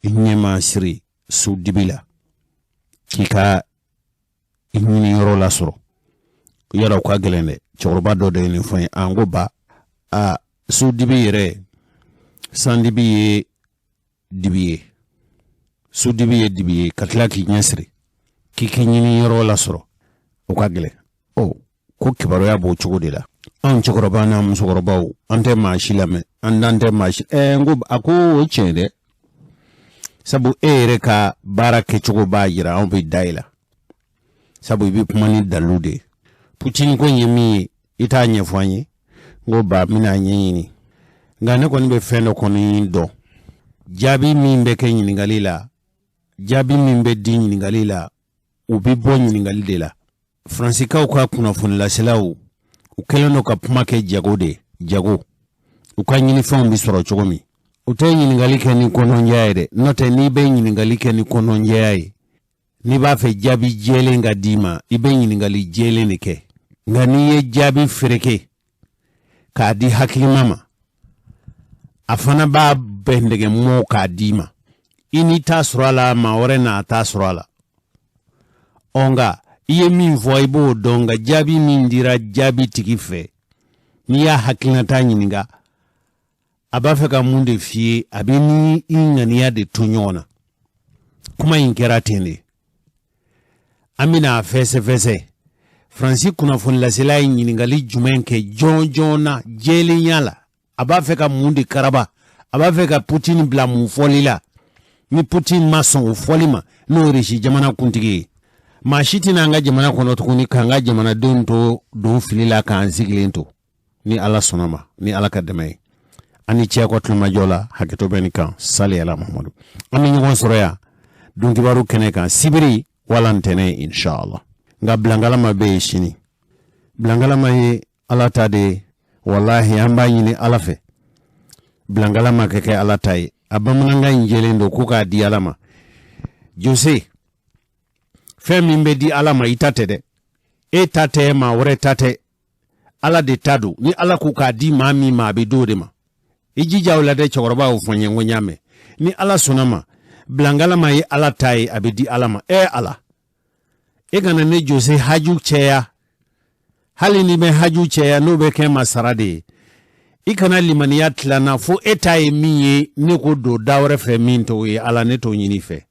i ɲɛma siri su dibi la k'i ka i ɲini yɔrɔ la sɔrɔ yala o ka gɛlɛn dɛ cɛkɔrɔba dɔ de ye nin fɔ ye an ko ba a su dibi yɛrɛ san dibi ye dibi ye su dibi ye dibi ye ka tila k'i ɲɛsiri k'i k'i ɲini yɔrɔ la sɔrɔ o ka gɛlɛn ko kibaruya b'o cogo de la anw cɛkɔrɔba n'a musokɔrɔbaw an tɛ maa si lamɛn an dan tɛ maa si n ko a ko o tiɲɛ dɛ sabu e yɛrɛ ka baara kɛcogo b'a yira anw bɛ da i la sabu i bɛ kuma ni dalu de Putin ko ye min ye i t'a ɲɛfɔ an ye n ko ba mina ɲɛɲini nka ne kɔni bɛ fɛn dɔ kɔni dɔn jaabi min bɛ kɛ ɲininkali la jaabi min bɛ di ɲininkali la u bɛ bɔ ɲininkali de la Fransikaw ka kunnafonilaselaw u kɛlen do ka kuma kɛ jago u ka ɲinifɛnw bɛ sɔrɔ cogo min u tɛ ɲininkali kɛ ni kɔnɔnjɛya ye dɛ n'o tɛ n'i bɛ ɲininkali kɛ ni kɔnɔnjɛya ye n'i b'a fɛ jaabi jɛlen ka d'i ma i bɛ ɲininkali jɛlen de kɛ nka n'i ye jaabi fereke k'a di hakilima ma a fana b'a bɛn dɛgɛmɔgɔw k'a d'i ma i n'i t'a sɔrɔ a la maa wɛrɛ n'a t'a sɔrɔ a la nka i ye min fɔ i b'o dɔn nka jaabi min dira jaabi tigi fɛ n'i y'a hakilinata ɲininka a b'a fɛ ka mun de f'i ye a bɛ ni i ŋaniya de to ɲɔgɔn na kuma in kɛra ten de an bɛna a fɛsɛfɛsɛ Faransi kunnafonilasela ye ɲininkali jumɛn kɛ jɔn na jɛlenya la a b'a fɛ ka mun de karaba a b'a fɛ ka Putin bila mun fɔli la ni Putin ma sɔn o fɔli ma n'o ye Risi jamana kuntigi ye maa si tɛna an ka jamana kɔnɔ tuguni k'an ka jamanadenw to don fili la k'an sigilen to ni ala sɔnna ma ni ala ka dɛmɛ ye ani cɛ ko tulomajɔ la hakɛto bɛ nin kan sali ala Muhamadu an bɛ ɲɔgɔn sɔrɔ yan donkibaru kɛnɛ kan sibiri wala ntɛnɛ inshallah nka bilangalama bɛ yen sini bilangalama ye ala ta de ye wallahi an b'a ɲini ala fɛ bilangalama ka kɛ ala ta ye a bamanankan in jɛlen don ko k'a di ala ma Jose fɛn min bɛ di ala ma i ta tɛ dɛ e ta tɛ maa wɛrɛ ta tɛ ala de ta don ni ala ko k'a di maa min ma a bɛ d'o de ma i jija o la dɛ cɛkɔrɔba y'o fɔ n ye n ko n y'a mɛn ni ala sɔnna ma bilangalama ye ala ta ye a bɛ di ala ma ala e kana ne Jose haju cɛya hali ni bɛ haju cɛya n'o bɛ kɛ masara de ye i kana limaniya tilana fo eta ye min ye ne ko do da wɛrɛ fɛ min t'o ye ala ne t'o ɲini fɛ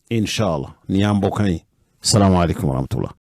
inshallah ni y'an bɔ kan ye salamu alaikum warahmatullah